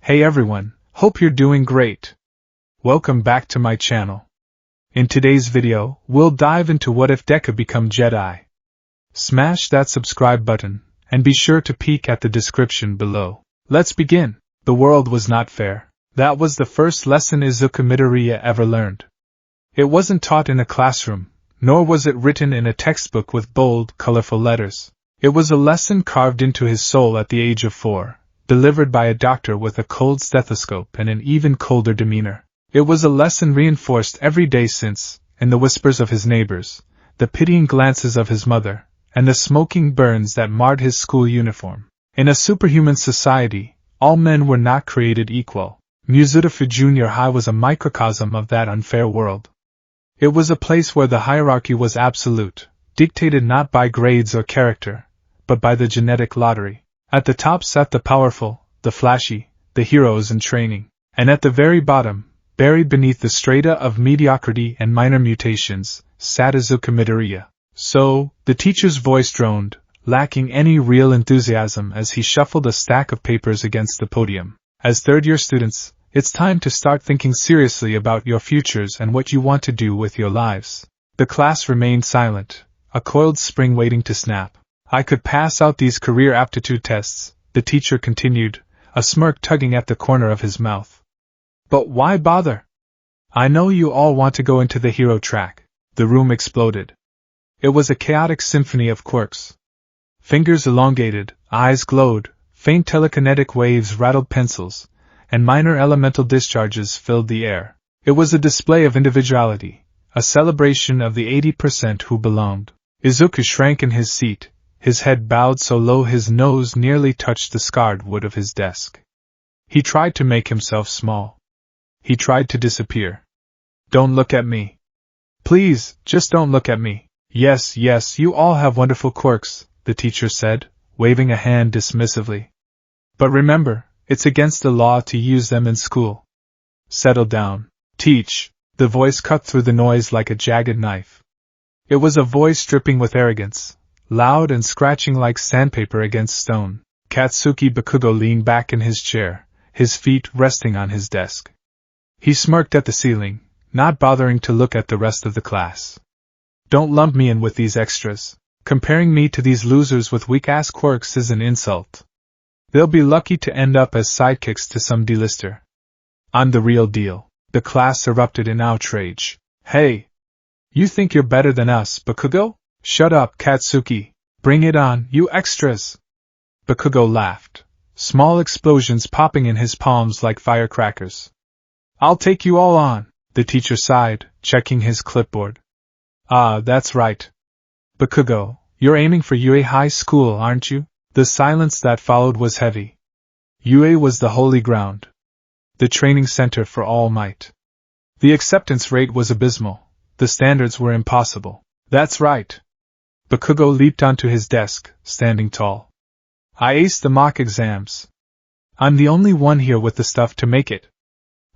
Hey everyone, hope you're doing great. Welcome back to my channel. In today's video, we'll dive into what if Deku become Jedi. Smash that subscribe button, and be sure to peek at the description below. Let's begin. The world was not fair. That was the first lesson Izuku Midoriya ever learned. It wasn't taught in a classroom, nor was it written in a textbook with bold, colorful letters. It was a lesson carved into his soul at the age of 4. Delivered by a doctor with a cold stethoscope and an even colder demeanor. It was a lesson reinforced every day since, in the whispers of his neighbors, the pitying glances of his mother, and the smoking burns that marred his school uniform. In a superhuman society, all men were not created equal. Muzutafu Junior High was a microcosm of that unfair world. It was a place where the hierarchy was absolute, dictated not by grades or character, but by the genetic lottery. At the top sat the powerful, the flashy, the heroes in training, and at the very bottom, buried beneath the strata of mediocrity and minor mutations, sat Izuku Midoriya. So, the teacher's voice droned, lacking any real enthusiasm as he shuffled a stack of papers against the podium. As third-year students, it's time to start thinking seriously about your futures and what you want to do with your lives. The class remained silent, a coiled spring waiting to snap. I could pass out these career aptitude tests, the teacher continued, a smirk tugging at the corner of his mouth. But why bother? I know you all want to go into the hero track. The room exploded. It was a chaotic symphony of quirks. Fingers elongated, eyes glowed, faint telekinetic waves rattled pencils, and minor elemental discharges filled the air. It was a display of individuality, a celebration of the 80% who belonged. Izuku shrank in his seat. His head bowed so low his nose nearly touched the scarred wood of his desk. He tried to make himself small. He tried to disappear. Don't look at me. Please, just don't look at me. Yes, you all have wonderful quirks, the teacher said, waving a hand dismissively. But remember, it's against the law to use them in school. Settle down. Teach. The voice cut through the noise like a jagged knife. It was a voice dripping with arrogance. Loud and scratching like sandpaper against stone. Katsuki Bakugo leaned back in his chair, his feet resting on his desk. He smirked at the ceiling, not bothering to look at the rest of the class. Don't lump me in with these extras. Comparing me to these losers with weak-ass quirks is an insult. They'll be lucky to end up as sidekicks to some D-lister. I'm the real deal. The class erupted in outrage. Hey! You think you're better than us, Bakugo? Shut up, Katsuki. Bring it on, you extras. Bakugo laughed, small explosions popping in his palms like firecrackers. I'll take you all on, the teacher sighed, checking his clipboard. Ah, that's right. Bakugo, you're aiming for UA High School, aren't you? The silence that followed was heavy. UA was the holy ground. The training center for all might. The acceptance rate was abysmal. The standards were impossible. That's right. Bakugo leaped onto his desk, standing tall. I aced the mock exams. I'm the only one here with the stuff to make it.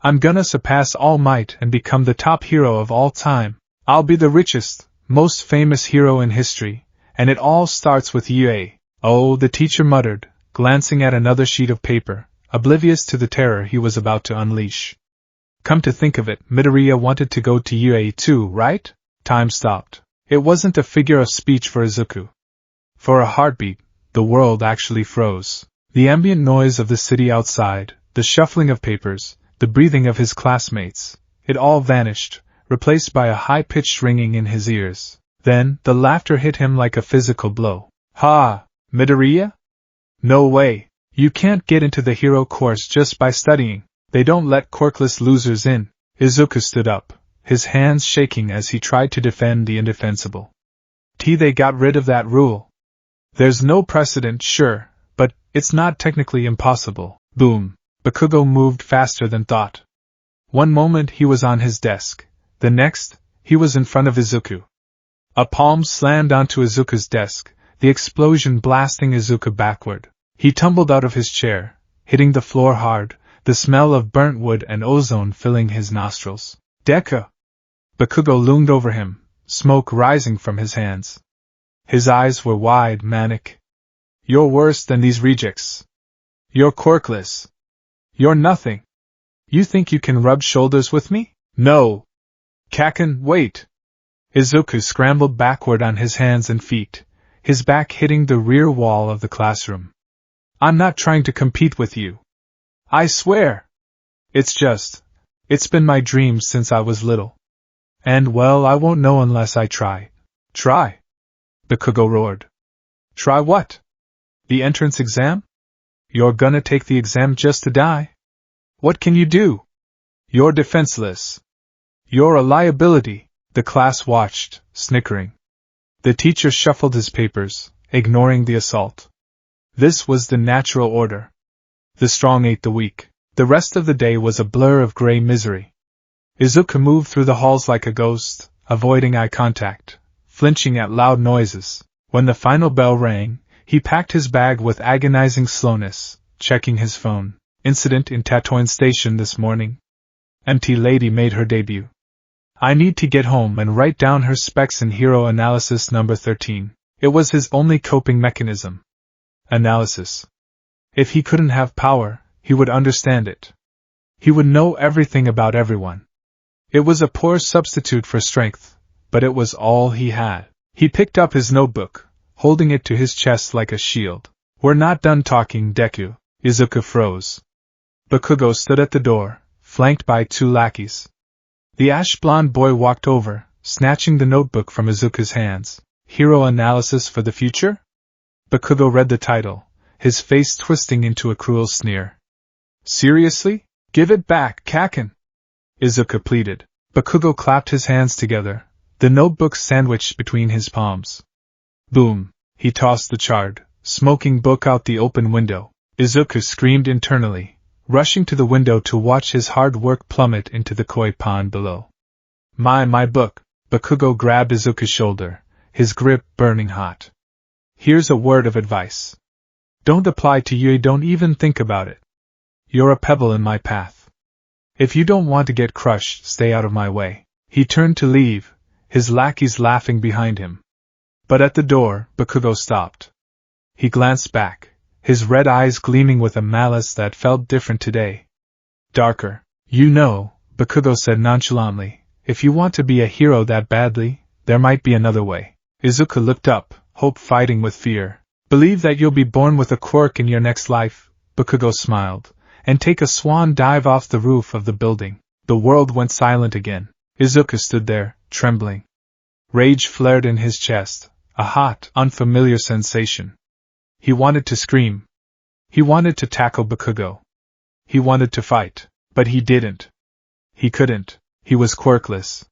I'm gonna surpass All Might and become the top hero of all time. I'll be the richest, most famous hero in history, and it all starts with UA. Oh, the teacher muttered, glancing at another sheet of paper, oblivious to the terror he was about to unleash. Come to think of it, Midoriya wanted to go to UA too, right? Time stopped. It wasn't a figure of speech for Izuku. For a heartbeat, the world actually froze. The ambient noise of the city outside, the shuffling of papers, the breathing of his classmates, it all vanished, replaced by a high-pitched ringing in his ears. Then, the laughter hit him like a physical blow. Ha! Midoriya? No way! You can't get into the hero course just by studying. They don't let quirkless losers in. Izuku stood up, his hands shaking as he tried to defend the indefensible. They got rid of that rule. There's no precedent, sure, but it's not technically impossible. Boom. Bakugo moved faster than thought. One moment he was on his desk. The next, he was in front of Izuku. A palm slammed onto Izuku's desk, the explosion blasting Izuku backward. He tumbled out of his chair, hitting the floor hard, the smell of burnt wood and ozone filling his nostrils. Deku! Bakugo loomed over him, smoke rising from his hands. His eyes were wide, manic. You're worse than these rejects. You're quirkless. You're nothing. You think you can rub shoulders with me? No. Kaken, wait. Izuku scrambled backward on his hands and feet, his back hitting the rear wall of the classroom. I'm not trying to compete with you. I swear. It's been my dream since I was little. And well, I won't know unless I try. Try? Bakugo roared. Try what? The entrance exam? You're gonna take the exam just to die? What can you do? You're defenseless. You're a liability. The class watched, snickering. The teacher shuffled his papers, ignoring the assault. This was the natural order. The strong ate the weak. The rest of the day was a blur of gray misery. Izuku moved through the halls like a ghost, avoiding eye contact, flinching at loud noises. When the final bell rang, he packed his bag with agonizing slowness, checking his phone. Incident in Tatooine Station this morning. Empty Lady made her debut. I need to get home and write down her specs in Hero Analysis number 13. It was his only coping mechanism. Analysis. If he couldn't have power, he would understand it. He would know everything about everyone. It was a poor substitute for strength, but it was all he had. He picked up his notebook, holding it to his chest like a shield. We're not done talking, Deku. Izuku froze. Bakugo stood at the door, flanked by 2 lackeys. The ash-blonde boy walked over, snatching the notebook from Izuku's hands. Hero Analysis for the Future? Bakugo read the title, his face twisting into a cruel sneer. Seriously? Give it back, Kaken! Izuku pleaded. Bakugo clapped his hands together, the notebook sandwiched between his palms. Boom! He tossed the charred, smoking book out the open window. Izuku screamed internally, rushing to the window to watch his hard work plummet into the koi pond below. My book! Bakugo grabbed Izuku's shoulder, his grip burning hot. Here's a word of advice. Don't apply to you, don't even think about it. You're a pebble in my path. If you don't want to get crushed, stay out of my way. He turned to leave, his lackeys laughing behind him. But at the door, Bakugo stopped. He glanced back, his red eyes gleaming with a malice that felt different today. Darker. You know, Bakugo said nonchalantly, if you want to be a hero that badly, there might be another way. Izuku looked up, hope fighting with fear. Believe that you'll be born with a quirk in your next life, Bakugo smiled, and take a swan dive off the roof of the building. The world went silent again. Izuku stood there, trembling. Rage flared in his chest, a hot, unfamiliar sensation. He wanted to scream. He wanted to tackle Bakugo. He wanted to fight, but he didn't. He couldn't. He was quirkless.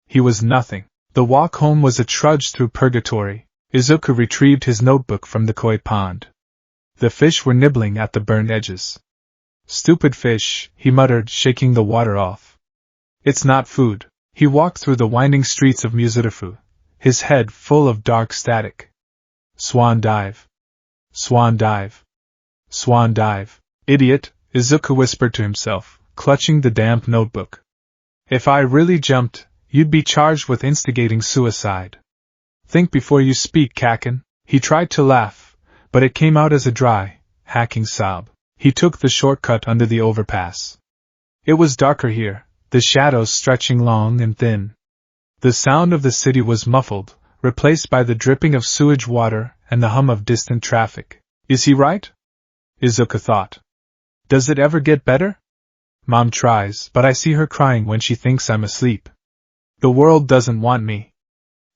He was nothing. The walk home was a trudge through purgatory. Izuku retrieved his notebook from the koi pond. The fish were nibbling at the burned edges. Stupid fish, he muttered, shaking the water off. It's not food. He walked through the winding streets of Muzurifu, his head full of dark static. Swan dive. Swan dive. Swan dive. Idiot, Izuku whispered to himself, clutching the damp notebook. If I really jumped, you'd be charged with instigating suicide. Think before you speak, Kaken. He tried to laugh, but it came out as a dry, hacking sob. He took the shortcut under the overpass. It was darker here, the shadows stretching long and thin. The sound of the city was muffled, replaced by the dripping of sewage water and the hum of distant traffic. Is he right? Izuku thought. Does it ever get better? Mom tries, but I see her crying when she thinks I'm asleep. The world doesn't want me.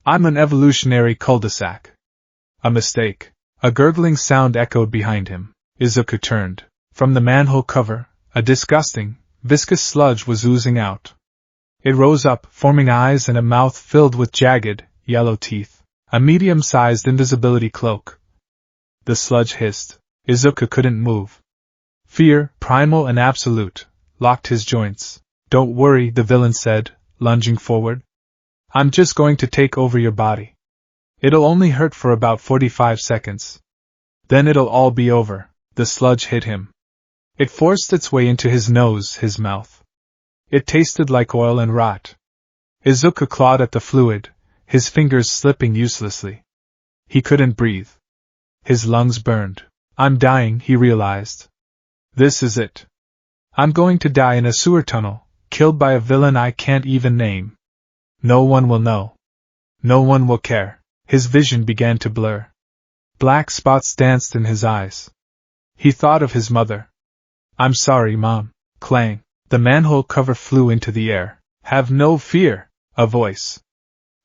I'm an evolutionary cul-de-sac. A mistake. A gurgling sound echoed behind him. Izuku turned. From the manhole cover, a disgusting, viscous sludge was oozing out. It rose up, forming eyes and a mouth filled with jagged, yellow teeth. A medium-sized invisibility cloak. The sludge hissed. Izuku couldn't move. Fear, primal and absolute, locked his joints. Don't worry, the villain said, lunging forward. I'm just going to take over your body. It'll only hurt for about 45 seconds. Then it'll all be over. The sludge hit him. It forced its way into his nose, his mouth. It tasted like oil and rot. Izuku clawed at the fluid, his fingers slipping uselessly. He couldn't breathe. His lungs burned. I'm dying, he realized. This is it. I'm going to die in a sewer tunnel, killed by a villain I can't even name. No one will know. No one will care. His vision began to blur. Black spots danced in his eyes. He thought of his mother. I'm sorry, Mom. Clang. The manhole cover flew into the air. Have no fear. A voice.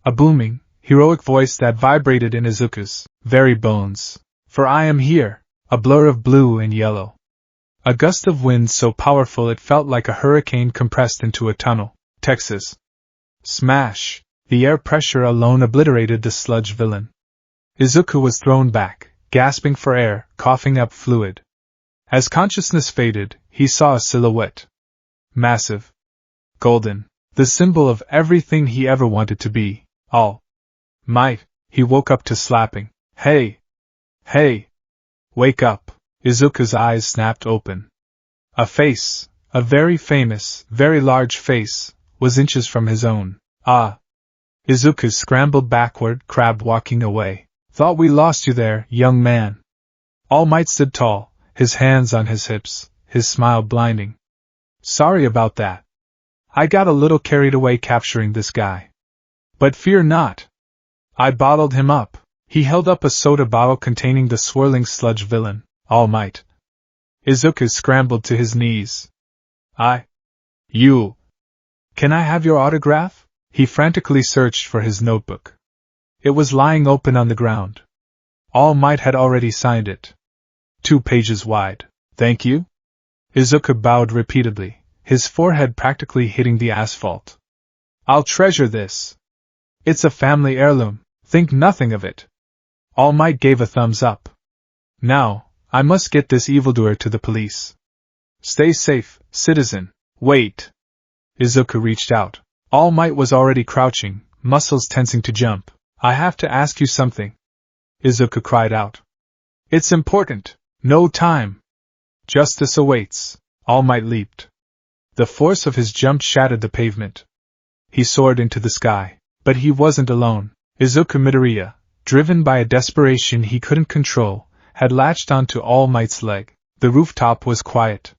A booming, heroic voice that vibrated in Izuku's very bones. For I am here. A blur of blue and yellow. A gust of wind so powerful it felt like a hurricane compressed into a tunnel. Texas. Smash! The air pressure alone obliterated the sludge villain. Izuku was thrown back, gasping for air, coughing up fluid. As consciousness faded, he saw a silhouette. Massive. Golden. The symbol of everything he ever wanted to be. All Might. He woke up to slapping. Hey! Hey! Wake up! Izuku's eyes snapped open. A face, a very famous, very large face, was inches from his own. Ah! Izuku scrambled backward, crab walking away. Thought we lost you there, young man. All Might stood tall, his hands on his hips, his smile blinding. Sorry about that. I got a little carried away capturing this guy. But fear not. I bottled him up. He held up a soda bottle containing the swirling sludge villain, All Might. Izuku scrambled to his knees. You. Can I have your autograph? He frantically searched for his notebook. It was lying open on the ground. All Might had already signed it. 2 pages wide. Thank you? Izuku bowed repeatedly, his forehead practically hitting the asphalt. I'll treasure this. It's a family heirloom, think nothing of it. All Might gave a thumbs up. Now, I must get this evildoer to the police. Stay safe, citizen. Wait. Izuku reached out. All Might was already crouching, muscles tensing to jump. I have to ask you something. Izuku cried out. It's important. No time. Justice awaits. All Might leaped. The force of his jump shattered the pavement. He soared into the sky. But he wasn't alone. Izuku Midoriya, driven by a desperation he couldn't control, had latched onto All Might's leg. The rooftop was quiet.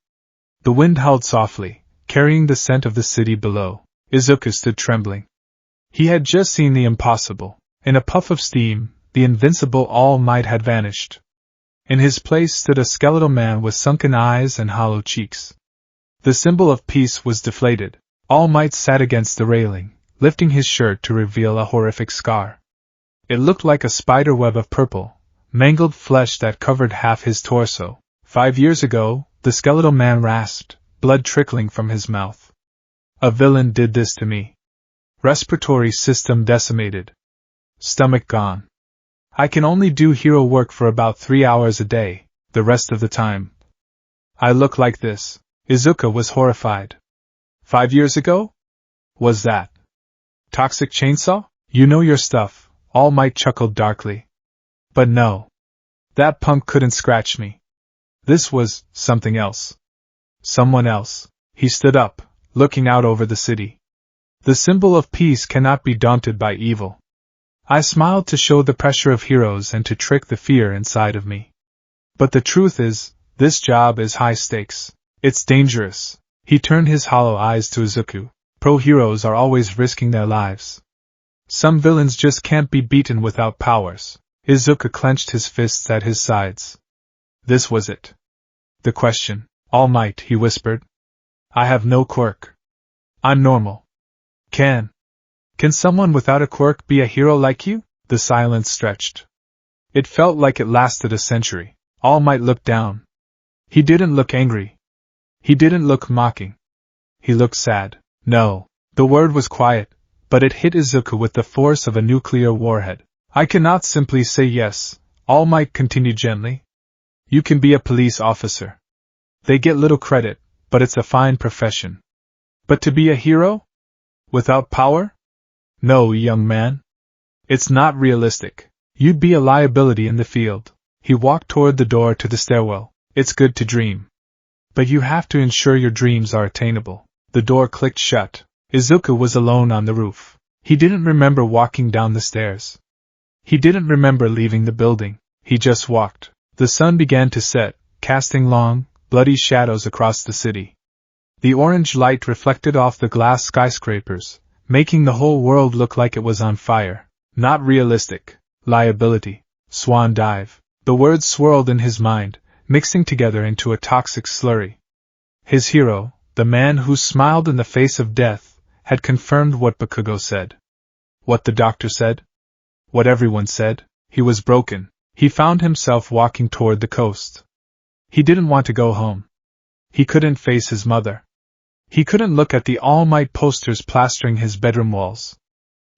The wind howled softly, carrying the scent of the city below. Izuku stood trembling. He had just seen the impossible. In a puff of steam, the invincible All Might had vanished. In his place stood a skeletal man with sunken eyes and hollow cheeks. The symbol of peace was deflated. All Might sat against the railing, lifting his shirt to reveal a horrific scar. It looked like a spider web of purple, mangled flesh that covered half his torso. 5 years ago, the skeletal man rasped, blood trickling from his mouth. A villain did this to me. Respiratory system decimated. Stomach gone. I can only do hero work for about 3 hours a day, the rest of the time. I look like this. Izuku was horrified. 5 years ago? Was that Toxic Chainsaw? You know your stuff, All Might chuckled darkly. But no. That punk couldn't scratch me. This was something else. Someone else. He stood up, looking out over the city. The symbol of peace cannot be daunted by evil. I smiled to show the pressure of heroes and to trick the fear inside of me. But the truth is, this job is high stakes. It's dangerous. He turned his hollow eyes to Izuku. Pro-heroes are always risking their lives. Some villains just can't be beaten without powers. Izuku clenched his fists at his sides. This was it. The question. All Might, he whispered. I have no quirk. I'm normal. Can someone without a quirk be a hero like you? The silence stretched. It felt like it lasted a century. All Might looked down. He didn't look angry. He didn't look mocking. He looked sad. No. The word was quiet, but it hit Izuku with the force of a nuclear warhead. I cannot simply say yes, All Might continued gently. You can be a police officer. They get little credit, but it's a fine profession. But to be a hero? Without power? No, young man. It's not realistic. You'd be a liability in the field. He walked toward the door to the stairwell. It's good to dream. But you have to ensure your dreams are attainable. The door clicked shut. Izuku was alone on the roof. He didn't remember walking down the stairs. He didn't remember leaving the building. He just walked. The sun began to set, casting long, bloody shadows across the city. The orange light reflected off the glass skyscrapers, making the whole world look like it was on fire. Not realistic. Liability. Swan dive. The words swirled in his mind, mixing together into a toxic slurry. His hero, the man who smiled in the face of death, had confirmed what Bakugo said. What the doctor said? What everyone said? He was broken. He found himself walking toward the coast. He didn't want to go home. He couldn't face his mother. He couldn't look at the All Might posters plastering his bedroom walls.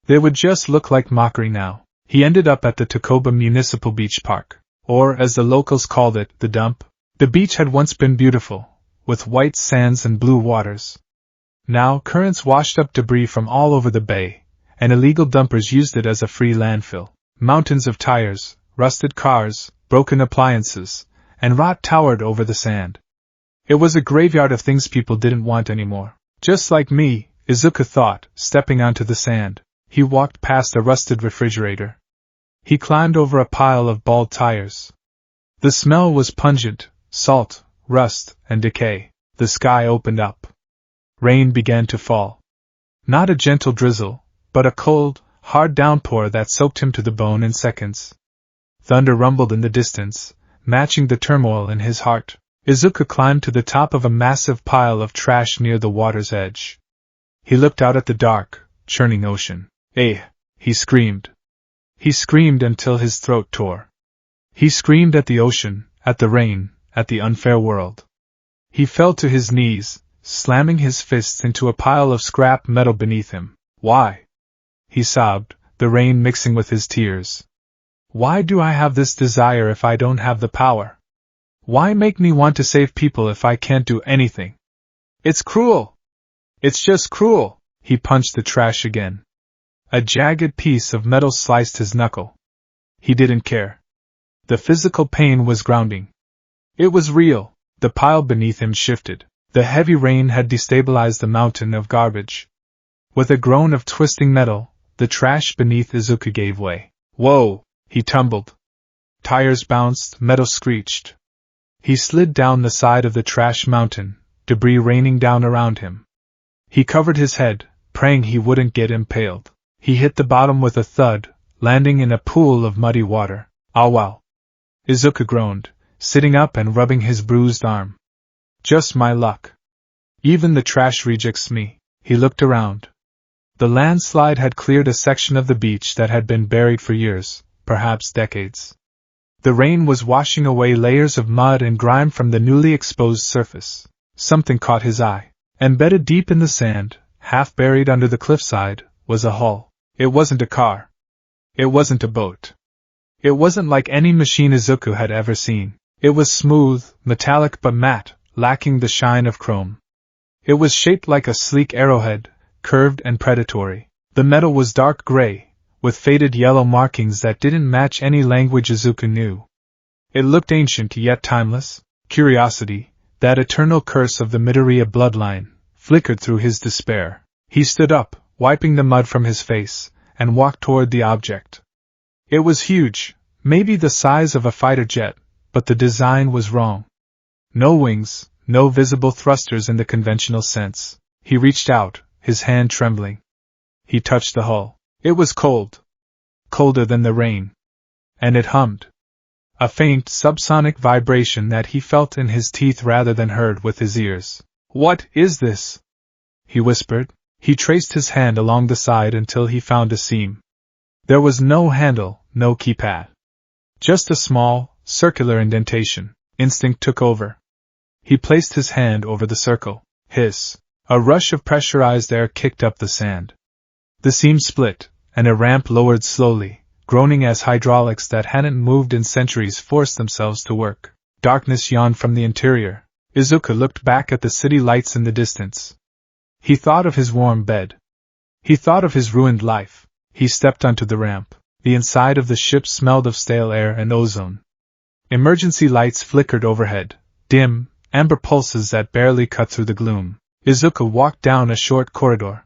They would just look like mockery now. He ended up at the Takoba Municipal Beach Park, or as the locals called it, the dump. The beach had once been beautiful, with white sands and blue waters. Now currents washed up debris from all over the bay, and illegal dumpers used it as a free landfill. Mountains of tires, rusted cars, broken appliances, and rot towered over the sand. It was a graveyard of things people didn't want anymore. Just like me, Izuku thought, stepping onto the sand. He walked past a rusted refrigerator. He climbed over a pile of bald tires. The smell was pungent, salt, rust, and decay. The sky opened up. Rain began to fall. Not a gentle drizzle, but a cold, hard downpour that soaked him to the bone in seconds. Thunder rumbled in the distance, matching the turmoil in his heart. Izuku climbed to the top of a massive pile of trash near the water's edge. He looked out at the dark, churning ocean. "Eh!" he screamed. He screamed until his throat tore. He screamed at the ocean, at the rain, at the unfair world. He fell to his knees, slamming his fists into a pile of scrap metal beneath him. "Why?" he sobbed, the rain mixing with his tears. "Why do I have this desire if I don't have the power? Why make me want to save people if I can't do anything? It's cruel! It's just cruel!" He punched the trash again. A jagged piece of metal sliced his knuckle. He didn't care. The physical pain was grounding. It was real. The pile beneath him shifted. The heavy rain had destabilized the mountain of garbage. With a groan of twisting metal, the trash beneath Izuku gave way. "Whoa!" He tumbled. Tires bounced, metal screeched. He slid down the side of the trash mountain, debris raining down around him. He covered his head, praying he wouldn't get impaled. He hit the bottom with a thud, landing in a pool of muddy water. "Ah wow!" Izuku groaned, sitting up and rubbing his bruised arm. "Just my luck. Even the trash rejects me." He looked around. The landslide had cleared a section of the beach that had been buried for years, perhaps decades. The rain was washing away layers of mud and grime from the newly exposed surface. Something caught his eye. Embedded deep in the sand, half buried under the cliffside, was a hull. It wasn't a car. It wasn't a boat. It wasn't like any machine Izuku had ever seen. It was smooth, metallic but matte, lacking the shine of chrome. It was shaped like a sleek arrowhead, curved and predatory. The metal was dark gray, with faded yellow markings that didn't match any language Izuku knew. It looked ancient yet timeless. Curiosity, that eternal curse of the Midoriya bloodline, flickered through his despair. He stood up, wiping the mud from his face, and walked toward the object. It was huge, maybe the size of a fighter jet, but the design was wrong. No wings, no visible thrusters in the conventional sense. He reached out, his hand trembling. He touched the hull. It was cold. Colder than the rain. And it hummed. A faint, subsonic vibration that he felt in his teeth rather than heard with his ears. "What is this?" he whispered. He traced his hand along the side until he found a seam. There was no handle, no keypad. Just a small, circular indentation. Instinct took over. He placed his hand over the circle. Hiss. A rush of pressurized air kicked up the sand. The seam split, and a ramp lowered slowly, groaning as hydraulics that hadn't moved in centuries forced themselves to work. Darkness yawned from the interior. Izuku looked back at the city lights in the distance. He thought of his warm bed. He thought of his ruined life. He stepped onto the ramp. The inside of the ship smelled of stale air and ozone. Emergency lights flickered overhead, dim, amber pulses that barely cut through the gloom. Izuku walked down a short corridor.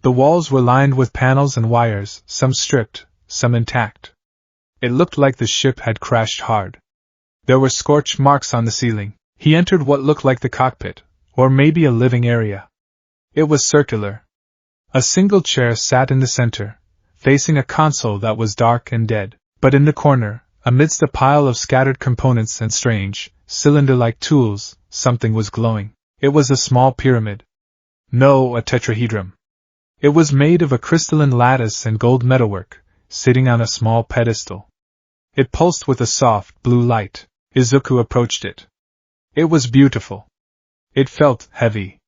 The walls were lined with panels and wires, some stripped, some intact. It looked like the ship had crashed hard. There were scorch marks on the ceiling. He entered what looked like the cockpit, Or maybe a living area. It was circular. A single chair sat in the center, facing a console that was dark and dead, but in the corner, amidst a pile of scattered components and strange, cylinder-like tools, something was glowing. It was a small pyramid. No, a tetrahedron. It was made of a crystalline lattice and gold metalwork, sitting on a small pedestal. It pulsed with a soft, blue light. Izuku approached it. It was beautiful. It felt heavy.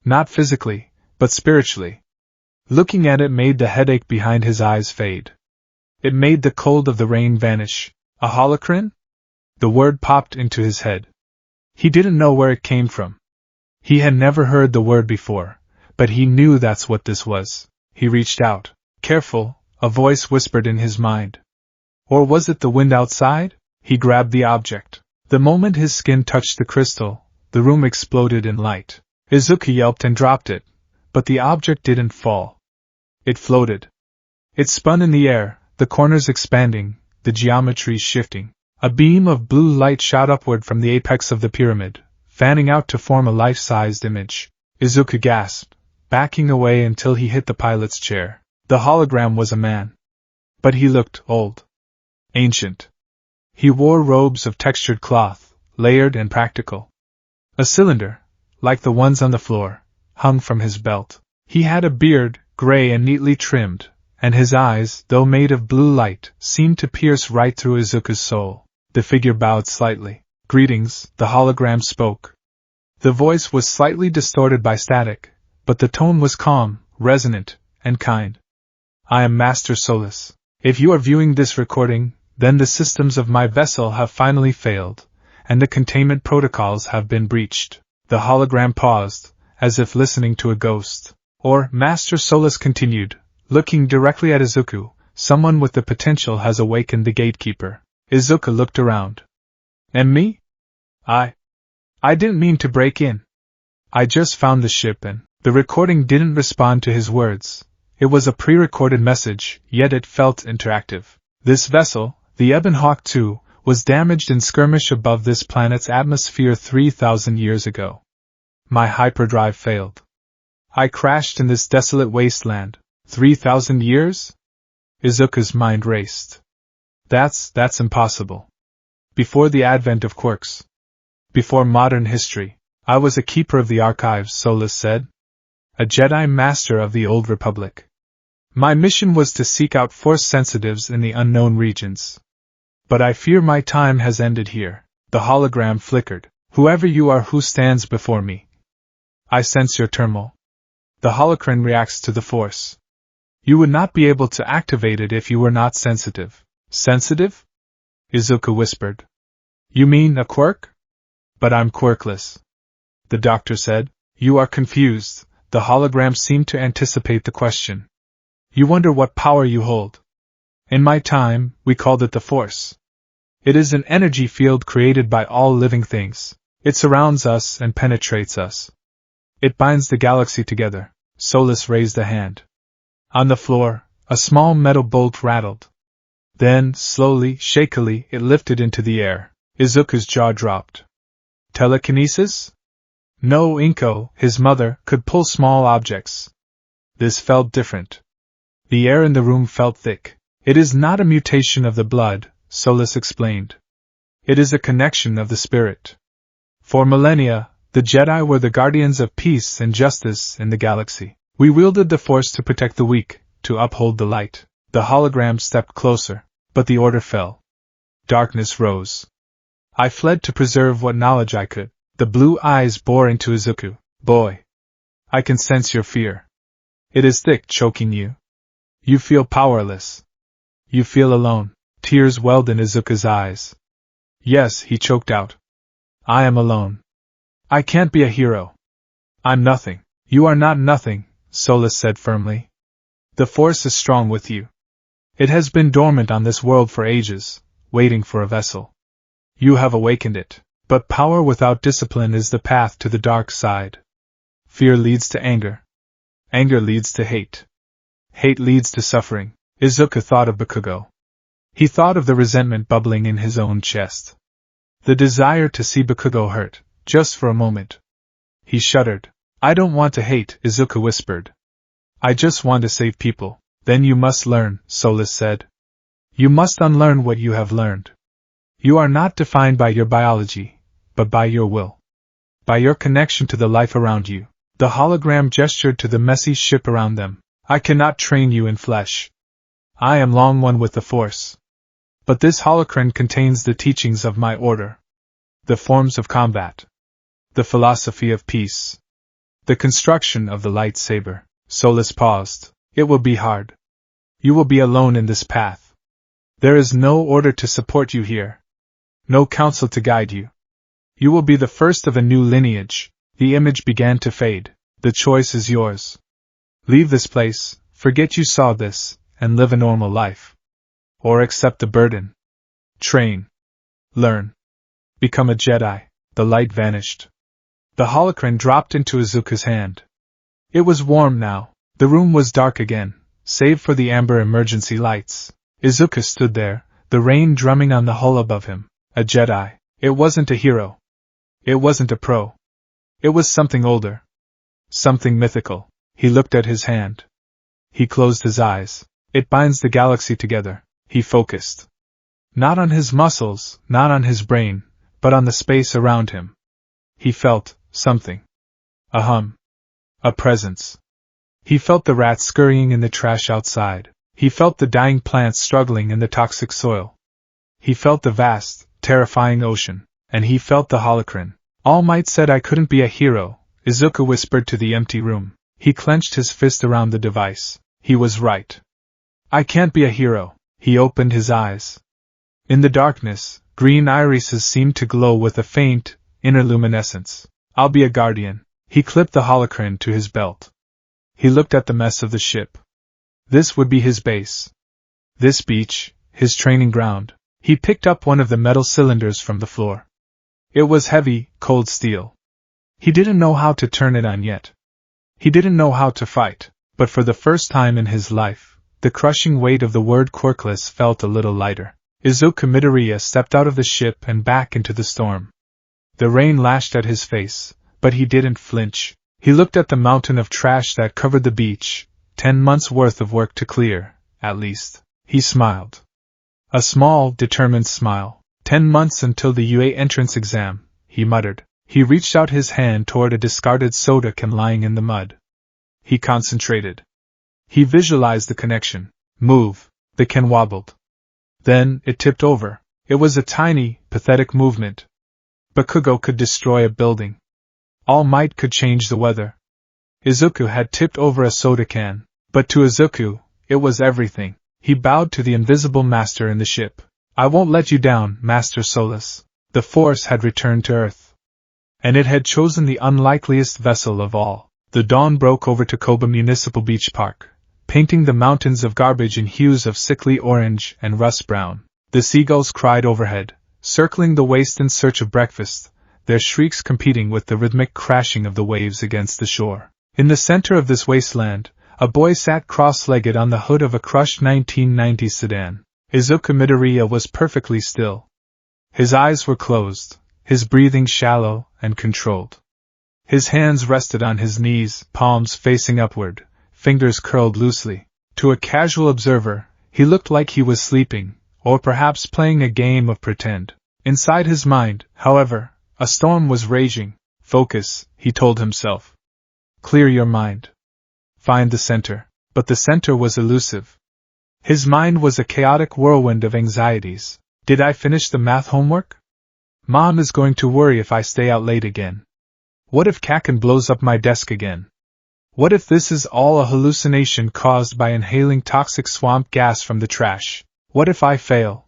Not physically, but spiritually. Looking at it made the headache behind his eyes fade. It made the cold of the rain vanish. A holocron? The word popped into his head. He didn't know where it came from. He had never heard the word before, but he knew that's what this was. He reached out. Careful, a voice whispered in his mind. Or was it the wind outside? He grabbed the object. The moment his skin touched the crystal, the room exploded in light. Izuku yelped and dropped it, but the object didn't fall. It floated. It spun in the air, the corners expanding, the geometry shifting. A beam of blue light shot upward from the apex of the pyramid, fanning out to form a life-sized image. Izuku gasped, backing away until he hit the pilot's chair. The hologram was a man. But he looked old. Ancient. He wore robes of textured cloth, layered and practical. A cylinder, like the ones on the floor, hung from his belt. He had a beard, gray and neatly trimmed, and his eyes, though made of blue light, seemed to pierce right through Izuku's soul. The figure bowed slightly. Greetings, the hologram spoke. The voice was slightly distorted by static, but the tone was calm, resonant, and kind. I am Master Solus. If you are viewing this recording, then the systems of my vessel have finally failed, and the containment protocols have been breached. The hologram paused, as if listening to a ghost. Or, Master Solus continued, looking directly at Izuku, someone with the potential has awakened the gatekeeper. Izuku looked around. And me? I didn't mean to break in. I just found the ship and... The recording didn't respond to his words. It was a pre-recorded message, yet it felt interactive. This vessel, the Ebonhawk II, was damaged in skirmish above this planet's atmosphere 3,000 years ago. My hyperdrive failed. I crashed in this desolate wasteland. 3,000 years? Izuku's mind raced. That's impossible. Before the advent of quirks. Before modern history. I was a keeper of the archives, Solus said. A Jedi master of the Old Republic. My mission was to seek out Force sensitives in the unknown regions. But I fear my time has ended here. The hologram flickered. Whoever you are who stands before me. I sense your turmoil. The holocron reacts to the Force. You would not be able to activate it if you were not sensitive. Sensitive? Izuku whispered. You mean a quirk? But I'm quirkless. The doctor said. You are confused. The hologram seemed to anticipate the question. You wonder what power you hold. In my time, we called it the Force. It is an energy field created by all living things. It surrounds us and penetrates us. It binds the galaxy together. Solus raised a hand. On the floor, a small metal bolt rattled. Then, slowly, shakily, it lifted into the air. Izuku's jaw dropped. Telekinesis? No, Inko, his mother, could pull small objects. This felt different. The air in the room felt thick. It is not a mutation of the blood, Solus explained. It is a connection of the spirit. For millennia, the Jedi were the guardians of peace and justice in the galaxy. We wielded the Force to protect the weak, to uphold the light. The hologram stepped closer, but the order fell. Darkness rose. I fled to preserve what knowledge I could. The blue eyes bore into Izuku. Boy. I can sense your fear. It is thick, choking you. You feel powerless. You feel alone. Tears welled in Izuku's eyes. Yes, he choked out. I am alone. I can't be a hero. I'm nothing. You are not nothing, Solus said firmly. The Force is strong with you. It has been dormant on this world for ages, waiting for a vessel. You have awakened it. But power without discipline is the path to the dark side. Fear leads to anger. Anger leads to hate. Hate leads to suffering. Izuku thought of Bakugo. He thought of the resentment bubbling in his own chest. The desire to see Bakugo hurt, just for a moment. He shuddered. I don't want to hate, Izuku whispered. I just want to save people. Then you must learn, Solus said. You must unlearn what you have learned. You are not defined by your biology, but by your will. By your connection to the life around you. The hologram gestured to the messy ship around them. I cannot train you in flesh. I am long one with the Force. But this holocron contains the teachings of my order. The forms of combat. The philosophy of peace. The construction of the lightsaber. Solus paused. It will be hard. You will be alone in this path. There is no order to support you here. No counsel to guide you. You will be the first of a new lineage. The image began to fade. The choice is yours. Leave this place, forget you saw this, and live a normal life. Or accept the burden. Train. Learn. Become a Jedi. The light vanished. The holocron dropped into Izuku's hand. It was warm now. The room was dark again, save for the amber emergency lights. Izuku stood there, the rain drumming on the hull above him. A Jedi. It wasn't a hero. It wasn't a pro. It was something older. Something mythical. He looked at his hand. He closed his eyes. It binds the galaxy together. He focused. Not on his muscles, not on his brain, but on the space around him. He felt something. A hum. A presence. He felt the rats scurrying in the trash outside. He felt the dying plants struggling in the toxic soil. He felt the vast, terrifying ocean. And he felt the holocron. All Might said I couldn't be a hero, Izuku whispered to the empty room. He clenched his fist around the device. He was right. I can't be a hero. He opened his eyes. In the darkness, green irises seemed to glow with a faint, inner luminescence. I'll be a guardian. He clipped the holocron to his belt. He looked at the mess of the ship. This would be his base. This beach, his training ground. He picked up one of the metal cylinders from the floor. It was heavy, cold steel. He didn't know how to turn it on yet. He didn't know how to fight, but for the first time in his life, the crushing weight of the word quirkless felt a little lighter. Izuku Midoriya stepped out of the ship and back into the storm. The rain lashed at his face, but he didn't flinch. He looked at the mountain of trash that covered the beach, 10 months' worth of work to clear, at least. He smiled. A small, determined smile. 10 months until the UA entrance exam, he muttered. He reached out his hand toward a discarded soda can lying in the mud. He concentrated. He visualized the connection. Move. The can wobbled. Then, it tipped over. It was a tiny, pathetic movement. Bakugo could destroy a building. All Might could change the weather. Izuku had tipped over a soda can, but to Izuku, it was everything. He bowed to the invisible master in the ship. I won't let you down, Master Solus. The Force had returned to Earth. And it had chosen the unlikeliest vessel of all. The dawn broke over Takoba Municipal Beach Park, painting the mountains of garbage in hues of sickly orange and rust brown. The seagulls cried overhead, circling the waste in search of breakfast, their shrieks competing with the rhythmic crashing of the waves against the shore. In the center of this wasteland, a boy sat cross-legged on the hood of a crushed 1990s sedan. Izuku Midoriya was perfectly still. His eyes were closed, his breathing shallow and controlled. His hands rested on his knees, palms facing upward, fingers curled loosely. To a casual observer, he looked like he was sleeping, or perhaps playing a game of pretend. Inside his mind, however, a storm was raging. Focus, he told himself. Clear your mind. Find the center. But the center was elusive. His mind was a chaotic whirlwind of anxieties. Did I finish the math homework? Mom is going to worry if I stay out late again. What if Kaken blows up my desk again? What if this is all a hallucination caused by inhaling toxic swamp gas from the trash? What if I fail?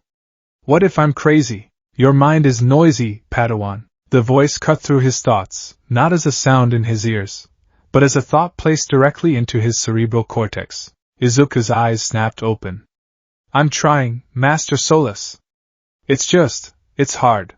What if I'm crazy? Your mind is noisy, Padawan. The voice cut through his thoughts, not as a sound in his ears, but as a thought placed directly into his cerebral cortex. Izuku's eyes snapped open. I'm trying, Master Solus. It's hard.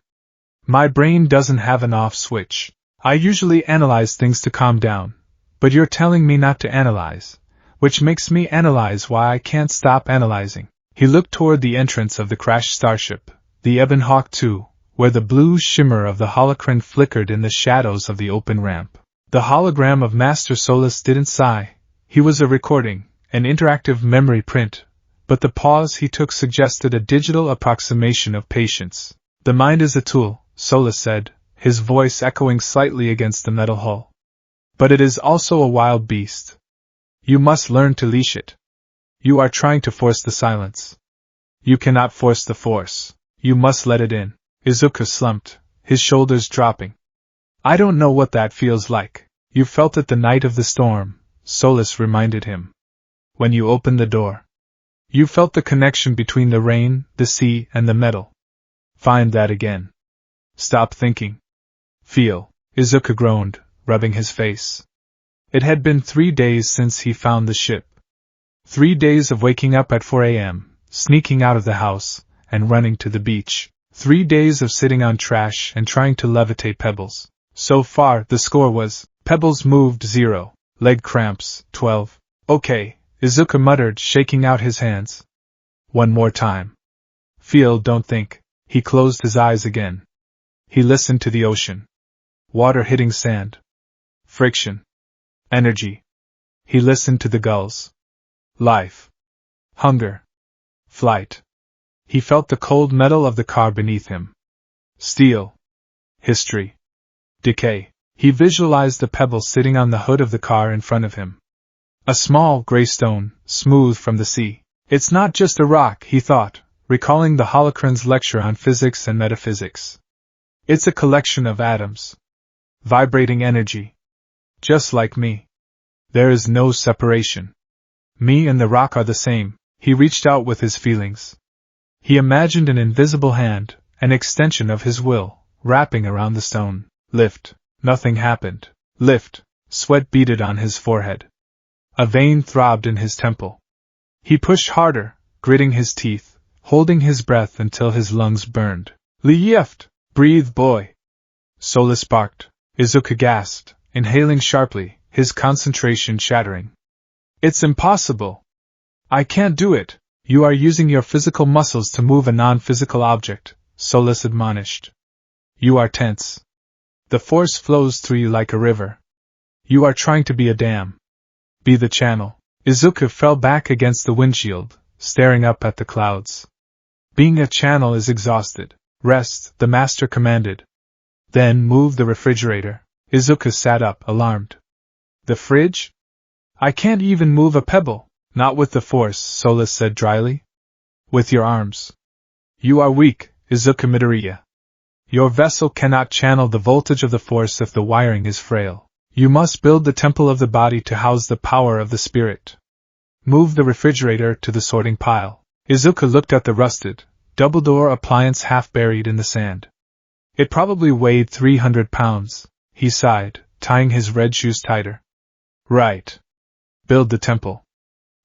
My brain doesn't have an off switch. I usually analyze things to calm down, but you're telling me not to analyze, which makes me analyze why I can't stop analyzing. He looked toward the entrance of the crashed starship, the Ebon Hawk 2, where the blue shimmer of the holocron flickered in the shadows of the open ramp. The hologram of Master Solus didn't sigh. He was a recording, an interactive memory print, but the pause he took suggested a digital approximation of patience. The mind is a tool, Solus said, his voice echoing slightly against the metal hull. But it is also a wild beast. You must learn to leash it. You are trying to force the silence. You cannot force the force. You must let it in. Izuku slumped, his shoulders dropping. I don't know what that feels like. You felt it the night of the storm, Solus reminded him. When you opened the door. You felt the connection between the rain, the sea, and the metal. Find that again. Stop thinking. Feel, Izuku groaned, rubbing his face. It had been 3 days since he found the ship. 3 days of waking up at 4 a.m., sneaking out of the house, and running to the beach. 3 days of sitting on trash and trying to levitate pebbles. So far, the score was, pebbles moved 0, leg cramps 12. Okay, Izuku muttered, shaking out his hands. One more time. Feel, don't think. He closed his eyes again. He listened to the ocean. Water hitting sand. Friction. Energy. He listened to the gulls. Life. Hunger. Flight. He felt the cold metal of the car beneath him. Steel. History. Decay. He visualized the pebble sitting on the hood of the car in front of him. A small, gray stone, smooth from the sea. It's not just a rock, he thought, recalling the holocron's lecture on physics and metaphysics. It's a collection of atoms. Vibrating energy. Just like me. There is no separation. Me and the rock are the same. He reached out with his feelings. He imagined an invisible hand, an extension of his will, wrapping around the stone. Lift. Nothing happened. Lift. Sweat beaded on his forehead. A vein throbbed in his temple. He pushed harder, gritting his teeth, holding his breath until his lungs burned. Lieft! Breathe, boy! Solus barked. Izuku gasped, inhaling sharply, his concentration shattering. It's impossible! I can't do it! You are using your physical muscles to move a non-physical object, Solus admonished. You are tense. The force flows through you like a river. You are trying to be a dam. Be the channel. Izuku fell back against the windshield, staring up at the clouds. Being a channel is exhausted. Rest, the master commanded. Then move the refrigerator. Izuku sat up, alarmed. The fridge? I can't even move a pebble. Not with the force, Solus said dryly. With your arms. You are weak, Izuku Midoriya. Your vessel cannot channel the voltage of the force if the wiring is frail. You must build the temple of the body to house the power of the spirit. Move the refrigerator to the sorting pile. Izuku looked at the rusted, double-door appliance half buried in the sand. It probably weighed 300 pounds, he sighed, tying his red shoes tighter. Right. Build the temple.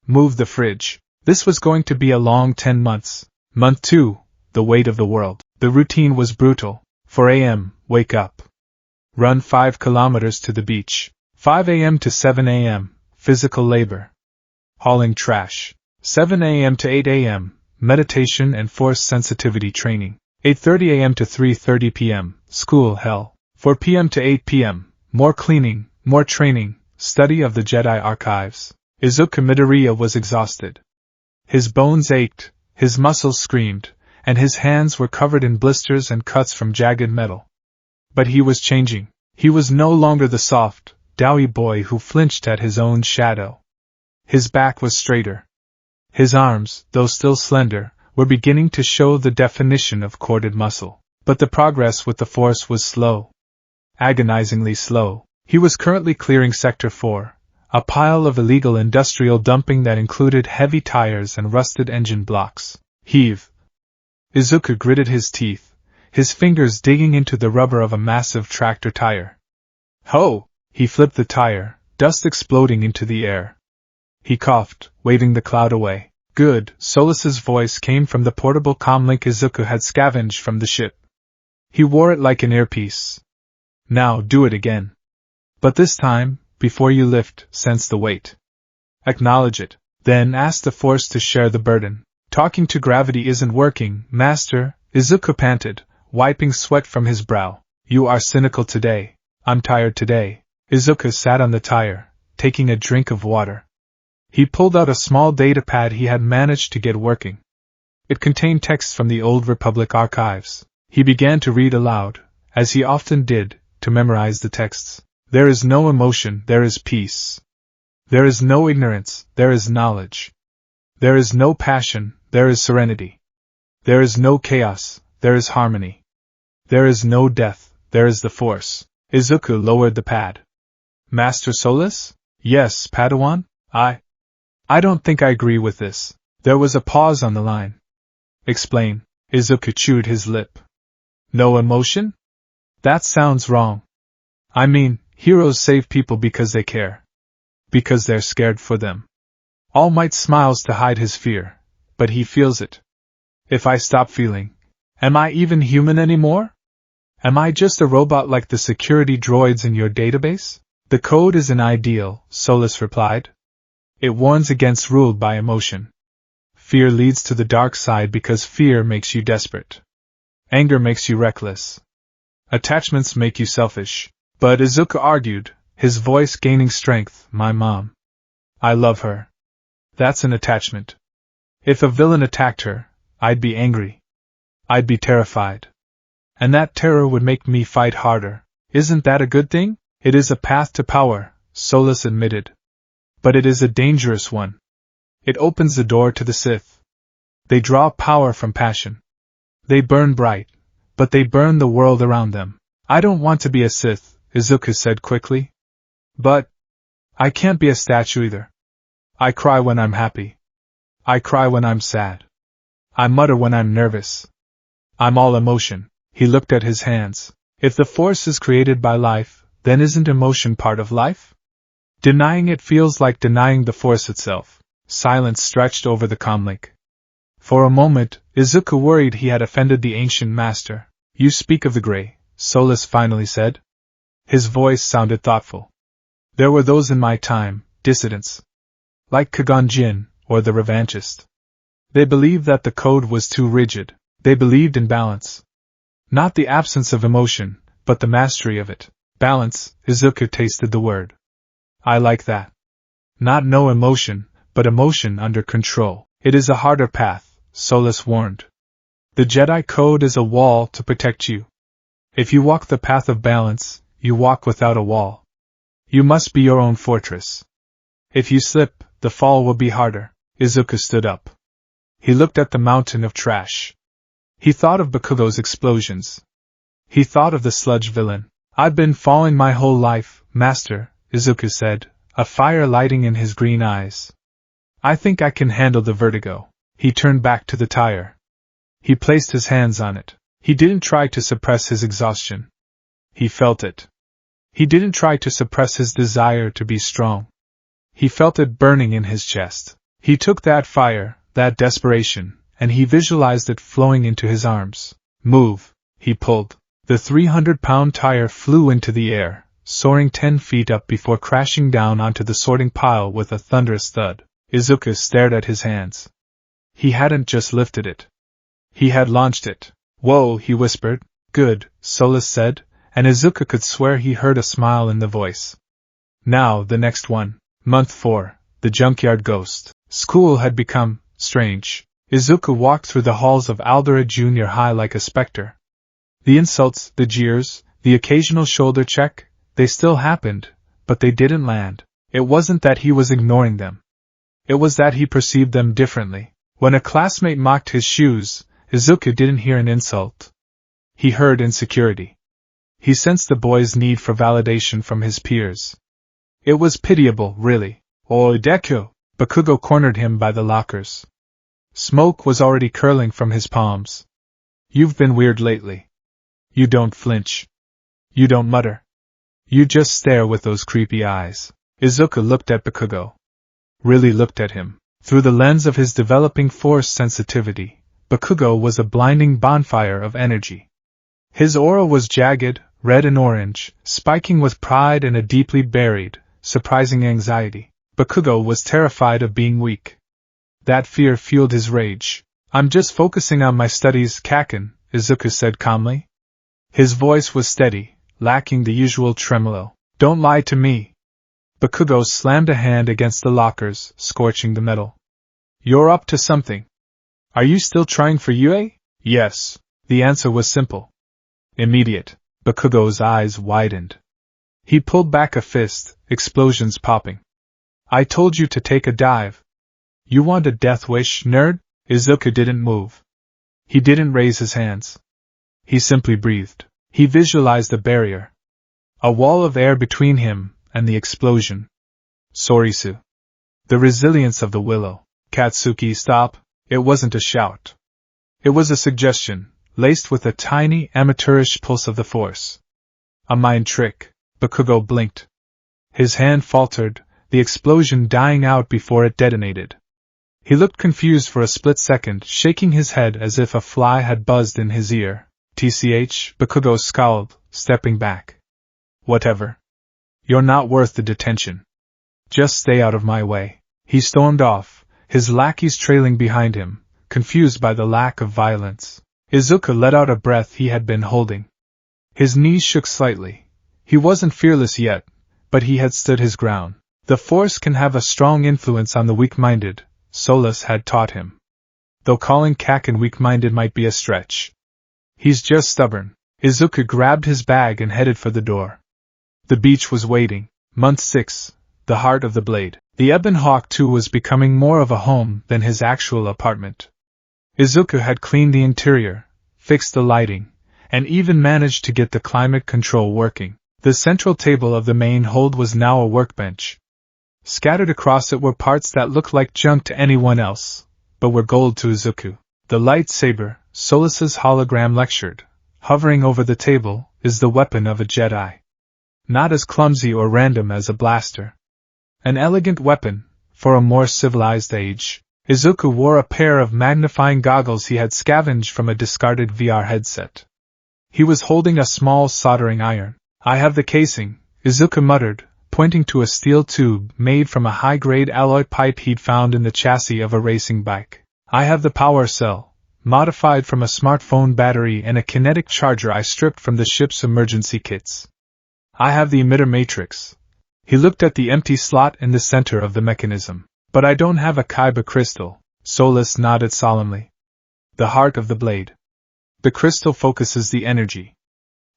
Move the fridge. This was going to be a long 10 months. Month 2, the weight of the world. The routine was brutal. 4 a.m., wake up. Run 5 kilometers to the beach. 5 a.m. to 7 a.m., physical labor. Hauling trash. 7 a.m. to 8 a.m., meditation and force sensitivity training. 8:30 a.m. to 3:30 p.m., school hell. 4 p.m. to 8 p.m., more cleaning, more training, study of the Jedi archives. Izuku Midoriya was exhausted. His bones ached, his muscles screamed, and his hands were covered in blisters and cuts from jagged metal. But he was changing. He was no longer the soft, doughy boy who flinched at his own shadow. His back was straighter. His arms, though still slender, were beginning to show the definition of corded muscle. But the progress with the force was slow. Agonizingly slow. He was currently clearing Sector 4, a pile of illegal industrial dumping that included heavy tires and rusted engine blocks. Heave. Izuku gritted his teeth, his fingers digging into the rubber of a massive tractor tire. Ho! He flipped the tire, dust exploding into the air. He coughed, waving the cloud away. Good, Solus's voice came from the portable comlink Izuku had scavenged from the ship. He wore it like an earpiece. Now do it again. But this time, before you lift, sense the weight. Acknowledge it, then ask the force to share the burden. Talking to gravity isn't working, Master, Izuku panted, wiping sweat from his brow. You are cynical today. I'm tired today. Izuku sat on the tire, taking a drink of water. He pulled out a small datapad he had managed to get working. It contained texts from the old Republic archives. He began to read aloud, as he often did, to memorize the texts. There is no emotion, there is peace. There is no ignorance, there is knowledge. There is no passion, there is serenity. There is no chaos, there is harmony. There is no death, there is the Force. Izuku lowered the pad. Master Solus? Yes, Padawan? I don't think I agree with this. There was a pause on the line. Explain. Izuku chewed his lip. No emotion? That sounds wrong. I mean, heroes save people because they care. Because they're scared for them. All Might smiles to hide his fear, but he feels it. If I stop feeling, am I even human anymore? Am I just a robot like the security droids in your database? The code is an ideal, Solus replied. It warns against ruled by emotion. Fear leads to the dark side because fear makes you desperate. Anger makes you reckless. Attachments make you selfish. But Izuku argued, his voice gaining strength, my mom. I love her. That's an attachment. If a villain attacked her, I'd be angry. I'd be terrified. And that terror would make me fight harder. Isn't that a good thing? It is a path to power, Solus admitted. But it is a dangerous one. It opens the door to the Sith. They draw power from passion. They burn bright, but they burn the world around them. I don't want to be a Sith, Izuku said quickly. But I can't be a statue either. I cry when I'm happy. I cry when I'm sad. I mutter when I'm nervous. I'm all emotion. He looked at his hands. If the Force is created by life, then isn't emotion part of life? Denying it feels like denying the Force itself. Silence stretched over the comlink. For a moment, Izuku worried he had offended the ancient master. You speak of the Grey, Solus finally said. His voice sounded thoughtful. There were those in my time, dissidents. Like Kagan Jin, or the revanchist. They believed that the code was too rigid. They believed in balance. Not the absence of emotion, but the mastery of it. Balance, Izuku tasted the word. I like that. Not no emotion, but emotion under control. It is a harder path, Solus warned. The Jedi code is a wall to protect you. If you walk the path of balance, you walk without a wall. You must be your own fortress. If you slip, the fall will be harder. Izuku stood up. He looked at the mountain of trash. He thought of Bakugo's explosions. He thought of the sludge villain. I've been falling my whole life, Master, Izuku said, a fire lighting in his green eyes. I think I can handle the vertigo. He turned back to the tire. He placed his hands on it. He didn't try to suppress his exhaustion. He felt it. He didn't try to suppress his desire to be strong. He felt it burning in his chest. He took that fire, that desperation, and he visualized it flowing into his arms. Move, he pulled. The 300-pound tire flew into the air, soaring 10 feet up before crashing down onto the sorting pile with a thunderous thud. Izuku stared at his hands. He hadn't just lifted it. He had launched it. Whoa, he whispered. Good, Solus said, and Izuku could swear he heard a smile in the voice. Now, the next one. Month 4, the junkyard ghost. School had become strange. Izuku walked through the halls of Aldera Junior High like a specter. The insults, the jeers, the occasional shoulder check, they still happened, but they didn't land. It wasn't that he was ignoring them. It was that he perceived them differently. When a classmate mocked his shoes, Izuku didn't hear an insult. He heard insecurity. He sensed the boy's need for validation from his peers. It was pitiable, really. Oh, Deku! Bakugo cornered him by the lockers. Smoke was already curling from his palms. You've been weird lately. You don't flinch. You don't mutter. You just stare with those creepy eyes. Izuku looked at Bakugo. Really looked at him. Through the lens of his developing Force sensitivity, Bakugo was a blinding bonfire of energy. His aura was jagged, red and orange, spiking with pride and a deeply buried, surprising anxiety. Bakugo was terrified of being weak. That fear fueled his rage. I'm just focusing on my studies, Kaken, Izuku said calmly. His voice was steady, lacking the usual tremolo. Don't lie to me. Bakugo slammed a hand against the lockers, scorching the metal. You're up to something. Are you still trying for UA? Yes. The answer was simple. Immediate. Bakugo's eyes widened. He pulled back a fist, explosions popping. I told you to take a dive. You want a death wish, nerd? Izuku didn't move. He didn't raise his hands. He simply breathed. He visualized a barrier. A wall of air between him and the explosion. Sorisu. The resilience of the willow. Katsuki, stop. It wasn't a shout. It was a suggestion, laced with a tiny, amateurish pulse of the force. A mind trick. Bakugo blinked. His hand faltered, the explosion dying out before it detonated. He looked confused for a split second, shaking his head as if a fly had buzzed in his ear. TCH, Bakugo scowled, stepping back. Whatever. You're not worth the detention. Just stay out of my way. He stormed off, his lackeys trailing behind him, confused by the lack of violence. Izuku let out a breath he had been holding. His knees shook slightly. He wasn't fearless yet, but he had stood his ground. The Force can have a strong influence on the weak-minded, Solus had taught him. Though calling Kaken weak-minded might be a stretch. He's just stubborn. Izuku grabbed his bag and headed for the door. The beach was waiting. Month 6, the heart of the blade. The Ebon Hawk 2 was becoming more of a home than his actual apartment. Izuku had cleaned the interior, fixed the lighting, and even managed to get the climate control working. The central table of the main hold was now a workbench. Scattered across it were parts that looked like junk to anyone else, but were gold to Izuku. The lightsaber, Solus's hologram lectured, hovering over the table, is the weapon of a Jedi. Not as clumsy or random as a blaster. An elegant weapon, for a more civilized age. Izuku wore a pair of magnifying goggles he had scavenged from a discarded VR headset. He was holding a small soldering iron. I have the casing, Izuku muttered, pointing to a steel tube made from a high-grade alloy pipe he'd found in the chassis of a racing bike. I have the power cell, modified from a smartphone battery and a kinetic charger I stripped from the ship's emergency kits. I have the emitter matrix. He looked at the empty slot in the center of the mechanism. But I don't have a Kaiba crystal, Solus nodded solemnly. The heart of the blade. The crystal focuses the energy.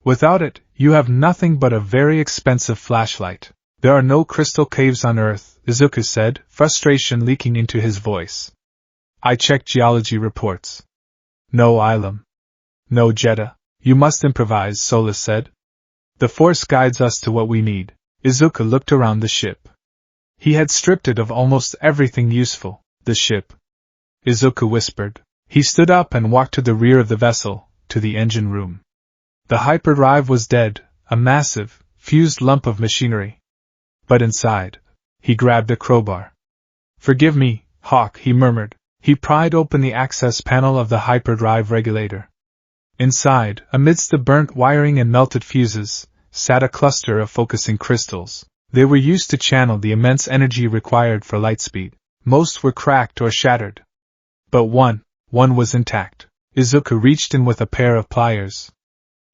Without it, you have nothing but a very expensive flashlight. There are no crystal caves on Earth, Izuku said, frustration leaking into his voice. I checked geology reports. No Ilum. No Jeddah. You must improvise, Solus said. The Force guides us to what we need. Izuku looked around the ship. He had stripped it of almost everything useful. The ship. Izuku whispered. He stood up and walked to the rear of the vessel, to the engine room. The hyperdrive was dead, a massive, fused lump of machinery. But inside, he grabbed a crowbar. Forgive me, Hawk, he murmured. He pried open the access panel of the hyperdrive regulator. Inside, amidst the burnt wiring and melted fuses, sat a cluster of focusing crystals. They were used to channel the immense energy required for lightspeed. Most were cracked or shattered. But one was intact. Izuku reached in with a pair of pliers.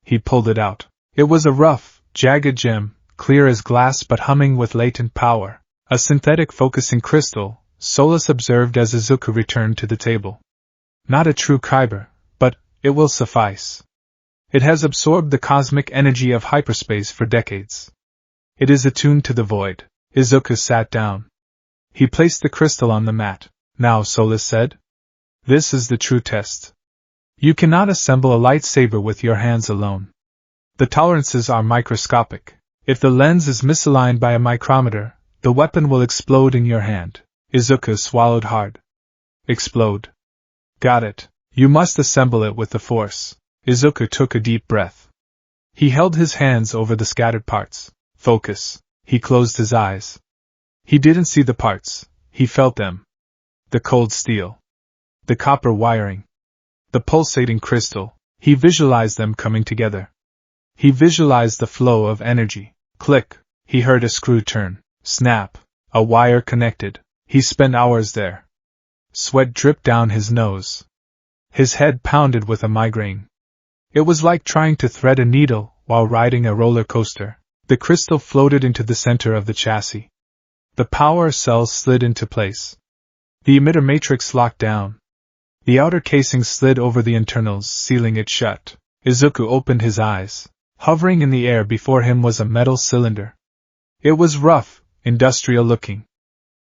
He pulled it out. It was a rough, jagged gem, clear as glass but humming with latent power. A synthetic focusing crystal, Solus observed as Izuku returned to the table. Not a true kyber, but it will suffice. It has absorbed the cosmic energy of hyperspace for decades. It is attuned to the void. Izuku sat down. He placed the crystal on the mat. Now, Solus said. This is the true test. You cannot assemble a lightsaber with your hands alone. The tolerances are microscopic. If the lens is misaligned by a micrometer, the weapon will explode in your hand. Izuku swallowed hard. Explode. Got it. You must assemble it with the Force. Izuku took a deep breath. He held his hands over the scattered parts. Focus. He closed his eyes. He didn't see the parts. He felt them. The cold steel. The copper wiring. The pulsating crystal. He visualized them coming together. He visualized the flow of energy. Click. He heard a screw turn. Snap. A wire connected. He spent hours there. Sweat dripped down his nose. His head pounded with a migraine. It was like trying to thread a needle while riding a roller coaster. The crystal floated into the center of the chassis. The power cells slid into place. The emitter matrix locked down. The outer casing slid over the internals, sealing it shut. Izuku opened his eyes. Hovering in the air before him was a metal cylinder. It was rough, industrial looking.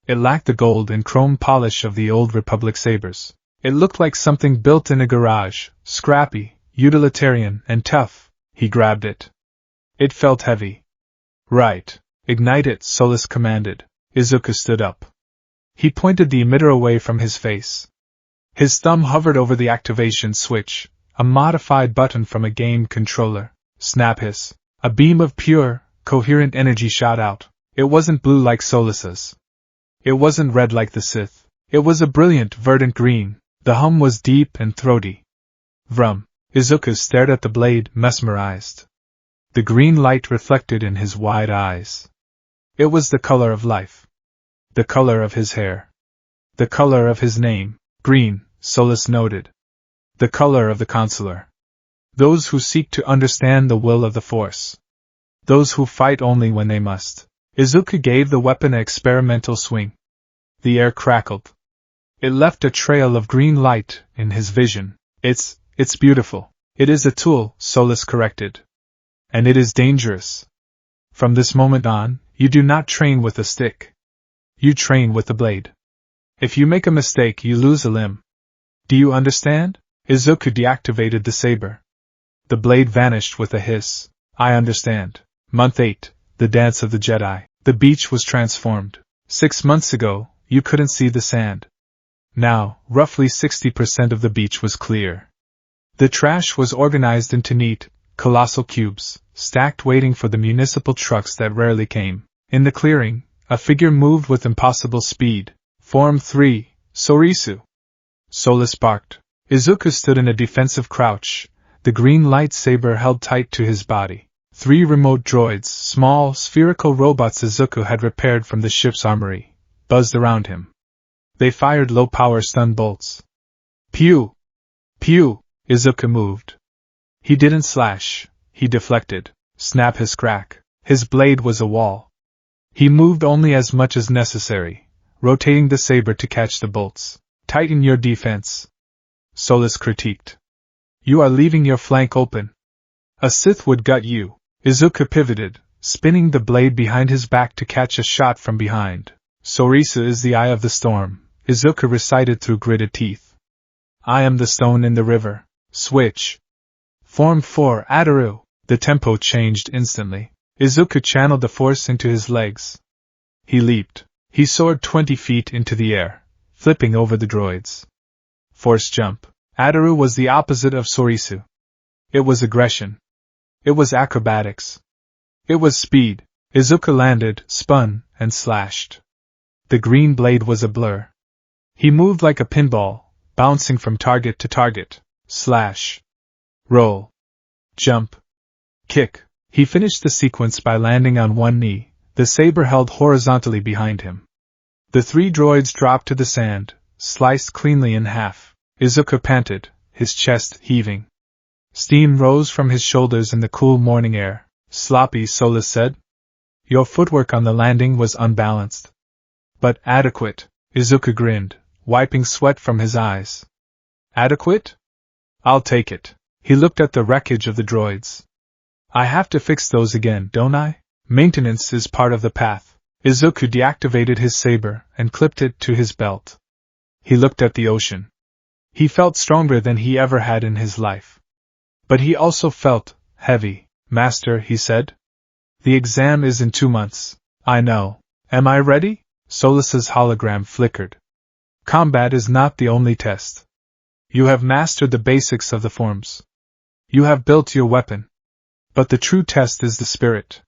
It lacked the gold and chrome polish of the old Republic sabers. It looked like something built in a garage, scrappy, utilitarian, and tough. He grabbed it. It felt heavy. Right. Ignite it, Solus commanded. Izuku stood up. He pointed the emitter away from his face. His thumb hovered over the activation switch, a modified button from a game controller. Snap hiss. A beam of pure, coherent energy shot out. It wasn't blue like Solus's. It wasn't red like the Sith. It was a brilliant, verdant green. The hum was deep and throaty. Vrum. Izuku stared at the blade, mesmerized. The green light reflected in his wide eyes. It was the color of life. The color of his hair. The color of his name. Green, Solus noted. The color of the consular. Those who seek to understand the will of the Force. Those who fight only when they must. Izuku gave the weapon an experimental swing. The air crackled. It left a trail of green light in his vision. It's beautiful. It is a tool, Solus corrected. And it is dangerous. From this moment on, you do not train with a stick. You train with the blade. If you make a mistake, you lose a limb. Do you understand? Izuku deactivated the saber. The blade vanished with a hiss. I understand. Month 8, the dance of the Jedi. The beach was transformed. 6 months ago, you couldn't see the sand. Now, roughly 60% of the beach was clear. The trash was organized into neat, colossal cubes, stacked waiting for the municipal trucks that rarely came. In the clearing, a figure moved with impossible speed. Form 3, Sorisu. Solus barked. Izuku stood in a defensive crouch, the green lightsaber held tight to his body. 3 remote droids, small, spherical robots Izuku had repaired from the ship's armory, buzzed around him. They fired low-power stun bolts. Pew! Pew! Izuku moved. He didn't slash, he deflected. Snap his crack. His blade was a wall. He moved only as much as necessary, rotating the saber to catch the bolts. Tighten your defense. Solus critiqued. You are leaving your flank open. A Sith would gut you. Izuku pivoted, spinning the blade behind his back to catch a shot from behind. Sorisu is the eye of the storm, Izuku recited through gritted teeth. I am the stone in the river. Switch. Form 4, Ataru. The tempo changed instantly. Izuku channeled the force into his legs. He leaped. He soared 20 feet into the air, flipping over the droids. Force jump. Ataru was the opposite of Sorisu. It was aggression. It was acrobatics. It was speed. Izuku landed, spun, and slashed. The green blade was a blur. He moved like a pinball, bouncing from target to target. Slash. Roll. Jump. Kick. He finished the sequence by landing on one knee, the saber held horizontally behind him. The 3 droids dropped to the sand, sliced cleanly in half. Izuku panted, his chest heaving. Steam rose from his shoulders in the cool morning air. Sloppy, Solus said. Your footwork on the landing was unbalanced. But adequate. Izuku grinned, wiping sweat from his eyes. Adequate? I'll take it. He looked at the wreckage of the droids. I have to fix those again, don't I? Maintenance is part of the path. Izuku deactivated his saber and clipped it to his belt. He looked at the ocean. He felt stronger than he ever had in his life. But he also felt heavy. Master, he said. The exam is in 2 months. I know. Am I ready? Solus's hologram flickered. Combat is not the only test. You have mastered the basics of the forms. You have built your weapon. But the true test is the spirit.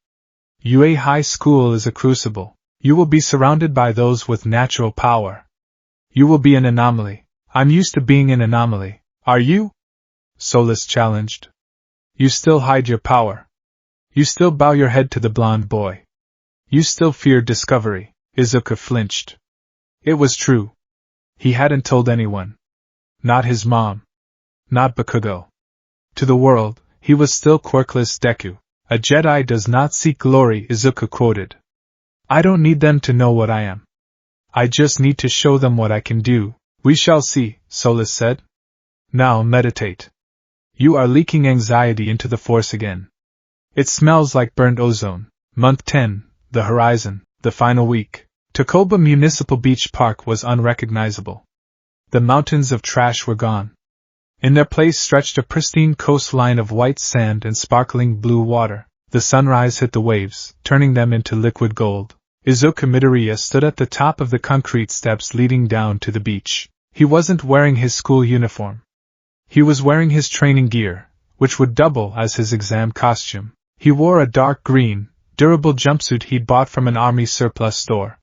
UA High School is a crucible. You will be surrounded by those with natural power. You will be an anomaly. I'm used to being an anomaly. Are you? Solus challenged. You still hide your power. You still bow your head to the blonde boy. You still fear discovery. Izuku flinched. It was true. He hadn't told anyone. Not his mom. Not Bakugo. To the world, he was still quirkless Deku, A Jedi does not seek glory, Izuku quoted. I don't need them to know what I am. I just need to show them what I can do. We shall see, Solus said. Now meditate. You are leaking anxiety into the Force again. It smells like burnt ozone. Month 10, the horizon, the final week. Takoba Municipal Beach Park was unrecognizable. The mountains of trash were gone. In their place stretched a pristine coastline of white sand and sparkling blue water. The sunrise hit the waves, turning them into liquid gold. Izuku Midoriya stood at the top of the concrete steps leading down to the beach. He wasn't wearing his school uniform. He was wearing his training gear, which would double as his exam costume. He wore a dark green, durable jumpsuit he'd bought from an army surplus store.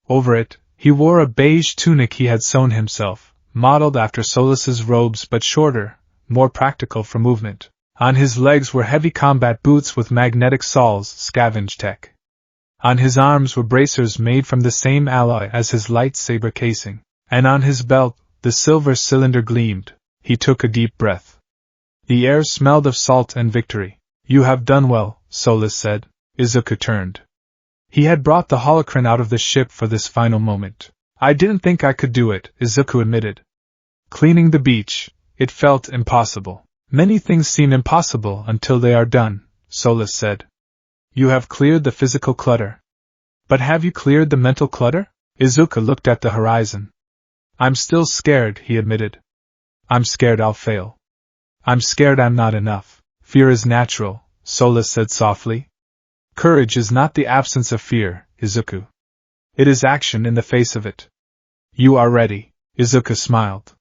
Over it, he wore a beige tunic he had sewn himself, modeled after Solus's robes but shorter, more practical for movement. On his legs were heavy combat boots with magnetic soles, scavenge tech. On his arms were bracers made from the same alloy as his lightsaber casing, and on his belt, the silver cylinder gleamed. He took a deep breath. The air smelled of salt and victory. You have done well, Solus said. Izuku turned. He had brought the holocron out of the ship for this final moment. I didn't think I could do it, Izuku admitted. Cleaning the beach, it felt impossible. Many things seem impossible until they are done, Solus said. You have cleared the physical clutter. But have you cleared the mental clutter? Izuku looked at the horizon. I'm still scared, he admitted. I'm scared I'll fail. I'm scared I'm not enough. Fear is natural, Solus said softly. Courage is not the absence of fear, Izuku. It is action in the face of it. You are ready, Izuku smiled.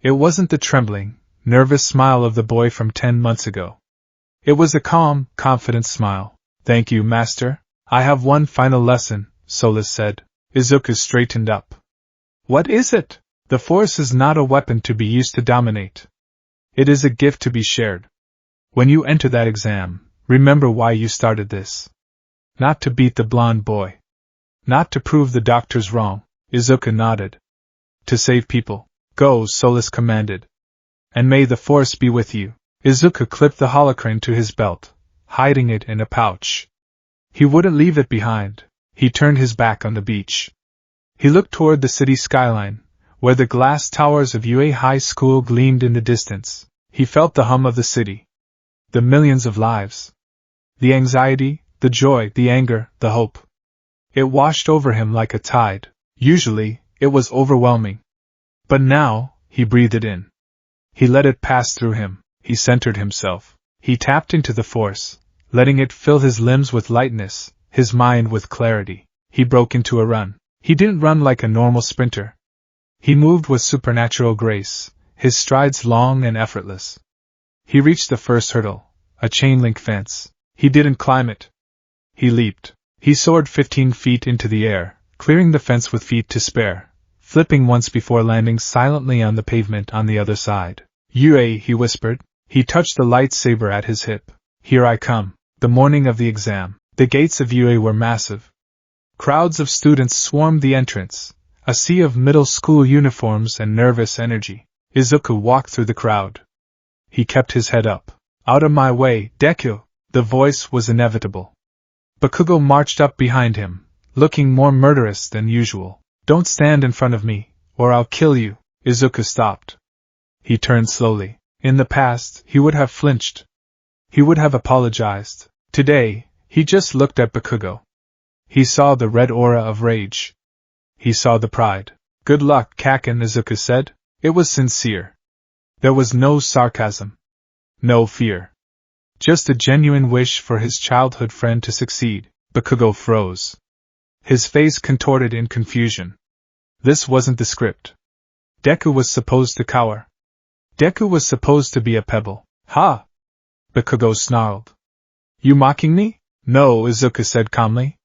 It wasn't the trembling, nervous smile of the boy from 10 months ago. It was a calm, confident smile. Thank you, Master. I have one final lesson, Solus said. Izuku straightened up. What is it? The Force is not a weapon to be used to dominate. It is a gift to be shared. When you enter that exam, remember why you started this. Not to beat the blonde boy. Not to prove the doctors wrong. Izuku nodded. To save people. Go, Solus commanded. And may the Force be with you. Izuku clipped the holocron to his belt, hiding it in a pouch. He wouldn't leave it behind. He turned his back on the beach. He looked toward the city skyline, where the glass towers of UA High School gleamed in the distance. He felt the hum of the city. The millions of lives. The anxiety, the joy, the anger, the hope. It washed over him like a tide. Usually, it was overwhelming. But now, he breathed it in. He let it pass through him. He centered himself. He tapped into the Force, letting it fill his limbs with lightness, his mind with clarity. He broke into a run. He didn't run like a normal sprinter. He moved with supernatural grace, his strides long and effortless. He reached the first hurdle, a chain-link fence. He didn't climb it. He leaped. He soared 15 feet into the air, clearing the fence with feet to spare, flipping once before landing silently on the pavement on the other side. UA, he whispered. He touched the lightsaber at his hip. Here I come. The morning of the exam. The gates of UA were massive. Crowds of students swarmed the entrance, a sea of middle school uniforms and nervous energy. Izuku walked through the crowd. He kept his head up. Out of my way, Deku! The voice was inevitable. Bakugo marched up behind him, looking more murderous than usual. Don't stand in front of me, or I'll kill you. Izuku stopped. He turned slowly. In the past, he would have flinched. He would have apologized. Today, he just looked at Bakugo. He saw the red aura of rage. He saw the pride. Good luck, Kaken, Izuku said. It was sincere. There was no sarcasm. No fear. Just a genuine wish for his childhood friend to succeed. Bakugo froze. His face contorted in confusion. This wasn't the script. Deku was supposed to cower. Deku was supposed to be a pebble. Ha! Bakugo snarled. You mocking me? No, Izuku said calmly.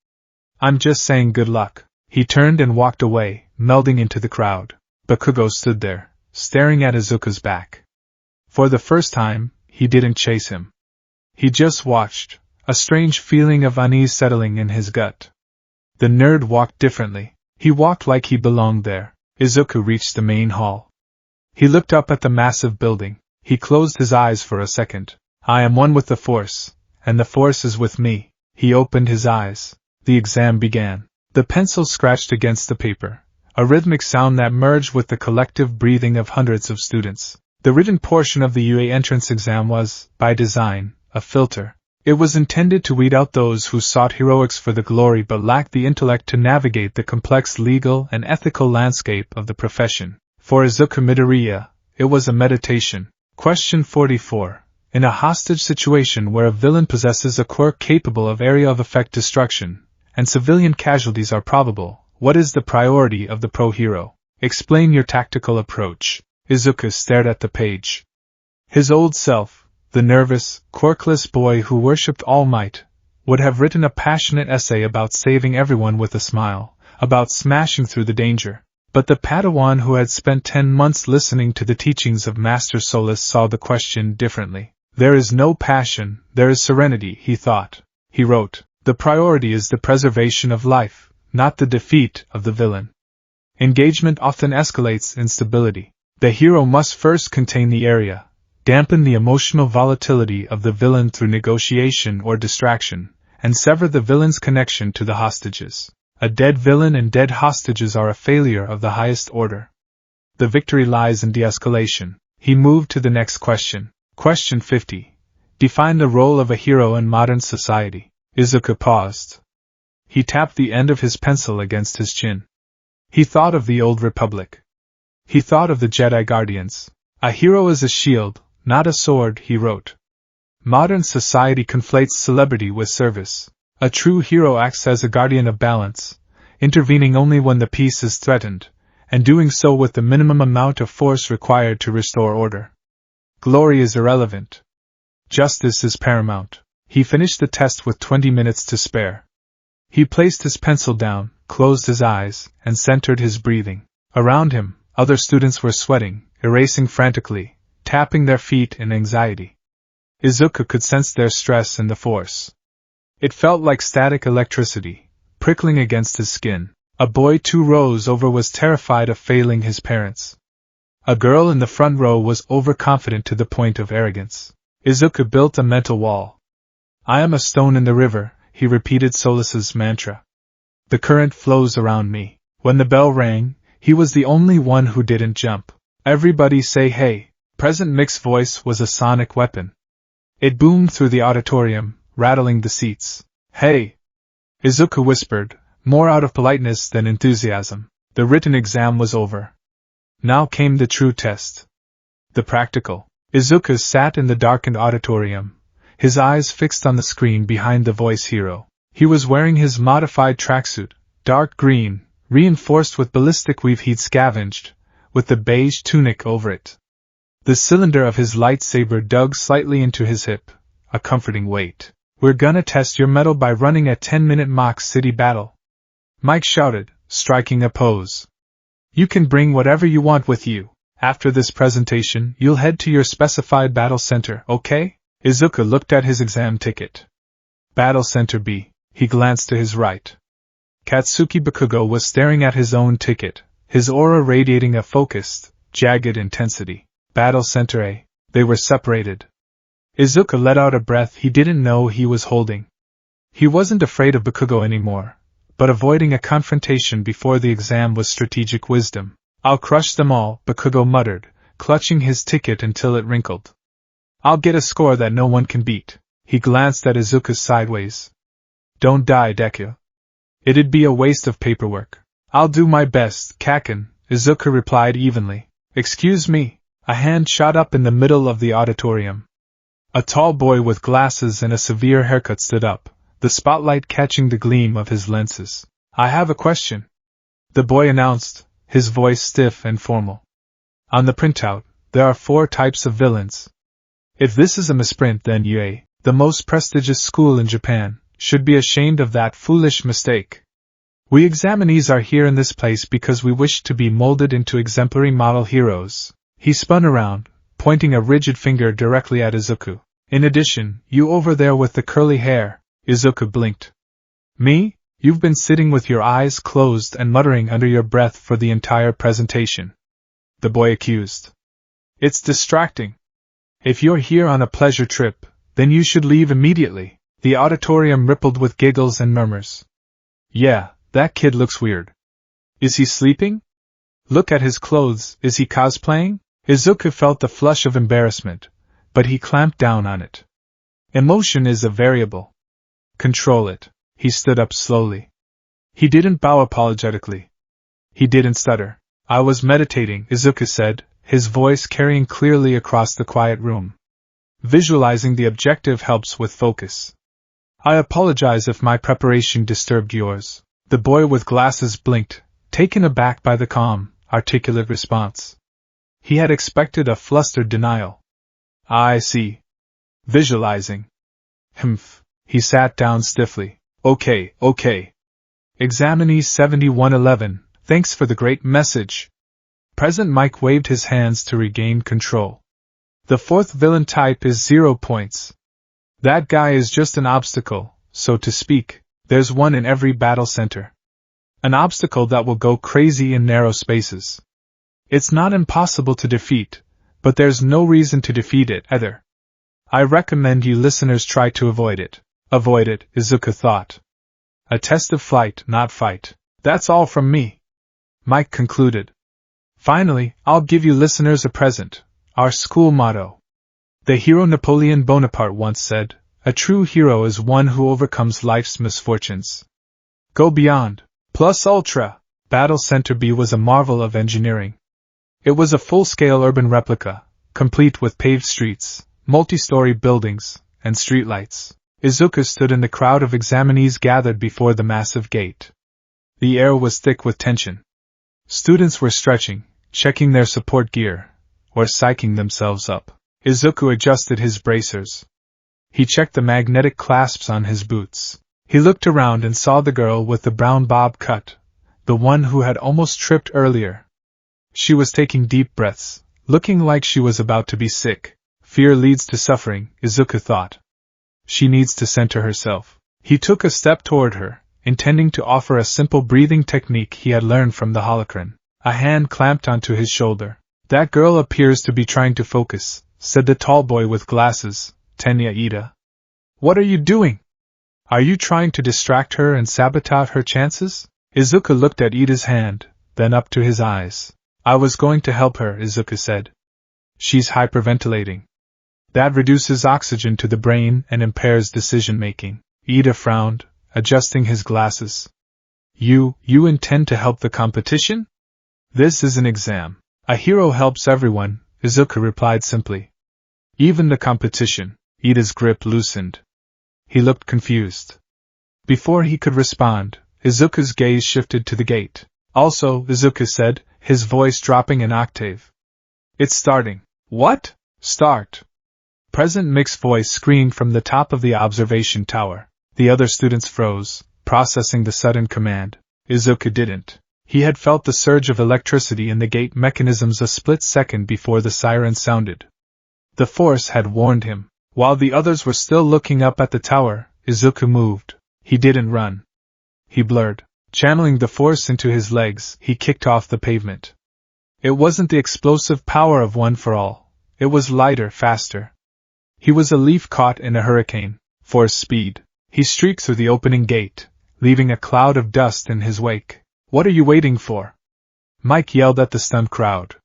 I'm just saying good luck. He turned and walked away, melding into the crowd. Bakugo stood there, staring at Izuku's back. For the first time, he didn't chase him. He just watched, a strange feeling of unease settling in his gut. The nerd walked differently. He walked like he belonged there. Izuku reached the main hall. He looked up at the massive building. He closed his eyes for a second. I am one with the Force, and the force is with me. He opened his eyes. The exam began. The pencil scratched against the paper, a rhythmic sound that merged with the collective breathing of hundreds of students. The written portion of the UA entrance exam was, by design, a filter. It was intended to weed out those who sought heroics for the glory but lacked the intellect to navigate the complex legal and ethical landscape of the profession. For Izuku Midoriya, it was a meditation. Question 44. In a hostage situation where a villain possesses a quirk capable of area of effect destruction, and civilian casualties are probable, what is the priority of the pro-hero? Explain your tactical approach. Izuku stared at the page. His old self, the nervous, quirkless boy who worshipped All Might, would have written a passionate essay about saving everyone with a smile, about smashing through the danger. But the Padawan who had spent 10 months listening to the teachings of Master Solus saw the question differently. There is no passion, there is serenity, he thought. He wrote, the priority is the preservation of life, not the defeat of the villain. Engagement often escalates instability. The hero must first contain the area, dampen the emotional volatility of the villain through negotiation or distraction, and sever the villain's connection to the hostages. A dead villain and dead hostages are a failure of the highest order. The victory lies in de-escalation. He moved to the next question. Question 50. Define the role of a hero in modern society. Izuku paused. He tapped the end of his pencil against his chin. He thought of the old republic. He thought of the Jedi Guardians. A hero is a shield, not a sword, he wrote. Modern society conflates celebrity with service. A true hero acts as a guardian of balance, intervening only when the peace is threatened, and doing so with the minimum amount of force required to restore order. Glory is irrelevant. Justice is paramount. He finished the test with 20 minutes to spare. He placed his pencil down, closed his eyes, and centered his breathing. Around him, other students were sweating, erasing frantically, tapping their feet in anxiety. Izuku could sense their stress and the force. It felt like static electricity, prickling against his skin. A boy 2 rows over was terrified of failing his parents. A girl in the front row was overconfident to the point of arrogance. Izuku built a mental wall. I am a stone in the river, he repeated Solus's mantra. The current flows around me. When the bell rang, he was the only one who didn't jump. Everybody say hey. Present Mick's voice was a sonic weapon. It boomed through the auditorium, rattling the seats. Hey! Izuku whispered, more out of politeness than enthusiasm. The written exam was over. Now came the true test. The practical. Izuku sat in the darkened auditorium, his eyes fixed on the screen behind the voice hero. He was wearing his modified tracksuit, dark green, reinforced with ballistic weave he'd scavenged, with the beige tunic over it. The cylinder of his lightsaber dug slightly into his hip, a comforting weight. We're gonna test your mettle by running a 10-minute mock city battle. Mike shouted, striking a pose. You can bring whatever you want with you. After this presentation, you'll head to your specified battle center, okay? Izuku looked at his exam ticket. Battle Center B. He glanced to his right. Katsuki Bakugo was staring at his own ticket, his aura radiating a focused, jagged intensity. Battle Center A. They were separated. Izuku let out a breath he didn't know he was holding. He wasn't afraid of Bakugo anymore, but avoiding a confrontation before the exam was strategic wisdom. I'll crush them all, Bakugo muttered, clutching his ticket until it wrinkled. I'll get a score that no one can beat. He glanced at Izuku sideways. Don't die, Deku. It'd be a waste of paperwork. I'll do my best, Kaken, Izuku replied evenly. Excuse me. A hand shot up in the middle of the auditorium. A tall boy with glasses and a severe haircut stood up, the spotlight catching the gleam of his lenses. I have a question. The boy announced, his voice stiff and formal. On the printout, there are 4 types of villains. If this is a misprint, then UA, the most prestigious school in Japan, should be ashamed of that foolish mistake. We examinees are here in this place because we wish to be molded into exemplary model heroes. He spun around, pointing a rigid finger directly at Izuku. In addition, you over there with the curly hair. Izuku blinked. Me? You've been sitting with your eyes closed and muttering under your breath for the entire presentation. The boy accused. It's distracting. If you're here on a pleasure trip, Then you should leave immediately. The auditorium rippled with giggles and murmurs. Yeah, that kid looks weird. Is he sleeping? Look at his clothes, is he cosplaying? Izuku felt the flush of embarrassment, but he clamped down on it. Emotion is a variable. Control it. He stood up slowly. He didn't bow apologetically. He didn't stutter. I was meditating, Izuku said, his voice carrying clearly across the quiet room. Visualizing the objective helps with focus. I apologize if my preparation disturbed yours. The boy with glasses blinked, taken aback by the calm, articulate response. He had expected a flustered denial. I see. Visualizing. Humph. He sat down stiffly. Okay. Examinee 7111, thanks for the great message. Present Mike waved his hands to regain control. The fourth villain type is 0 points. That guy is just an obstacle, so to speak. There's one in every battle center. An obstacle that will go crazy in narrow spaces. It's not impossible to defeat, but there's no reason to defeat it either. I recommend you listeners try to avoid it. Avoid it, Izuku thought. A test of flight, not fight. That's all from me. Mike concluded. Finally, I'll give you listeners a present, our school motto. The hero Napoleon Bonaparte once said, a true hero is one who overcomes life's misfortunes. Go beyond. Plus ultra. Battle Center B was a marvel of engineering. It was a full-scale urban replica, complete with paved streets, multi-story buildings, and streetlights. Izuku stood in the crowd of examinees gathered before the massive gate. The air was thick with tension. Students were stretching, checking their support gear, or psyching themselves up. Izuku adjusted his bracers. He checked the magnetic clasps on his boots. He looked around and saw the girl with the brown bob cut, the one who had almost tripped earlier. She was taking deep breaths, looking like she was about to be sick. Fear leads to suffering, Izuku thought. She needs to center herself. He took a step toward her, intending to offer a simple breathing technique he had learned from the holocron. A hand clamped onto his shoulder. That girl appears to be trying to focus, said the tall boy with glasses, Tenya Ida. What are you doing? Are you trying to distract her and sabotage her chances? Izuku looked at Ida's hand, then up to his eyes. I was going to help her, Izuku said. She's hyperventilating. That reduces oxygen to the brain and impairs decision-making. Ida frowned, adjusting his glasses. You intend to help the competition? This is an exam. A hero helps everyone, Izuku replied simply. Even the competition. Ida's grip loosened. He looked confused. Before he could respond, Izuku's gaze shifted to the gate. Also, Izuku said, his voice dropping an octave. It's starting. What? Start. Present Mick's voice screamed from the top of the observation tower. The other students froze, processing the sudden command. Izuku didn't. He had felt the surge of electricity in the gate mechanisms a split second before the siren sounded. The force had warned him. While the others were still looking up at the tower, Izuku moved. He didn't run. He blurred. Channeling the force into his legs, he kicked off the pavement. It wasn't the explosive power of One for All. It was lighter, faster. He was a leaf caught in a hurricane. Force speed. He streaked through the opening gate, leaving a cloud of dust in his wake. What are you waiting for? Mike yelled at the stunned crowd.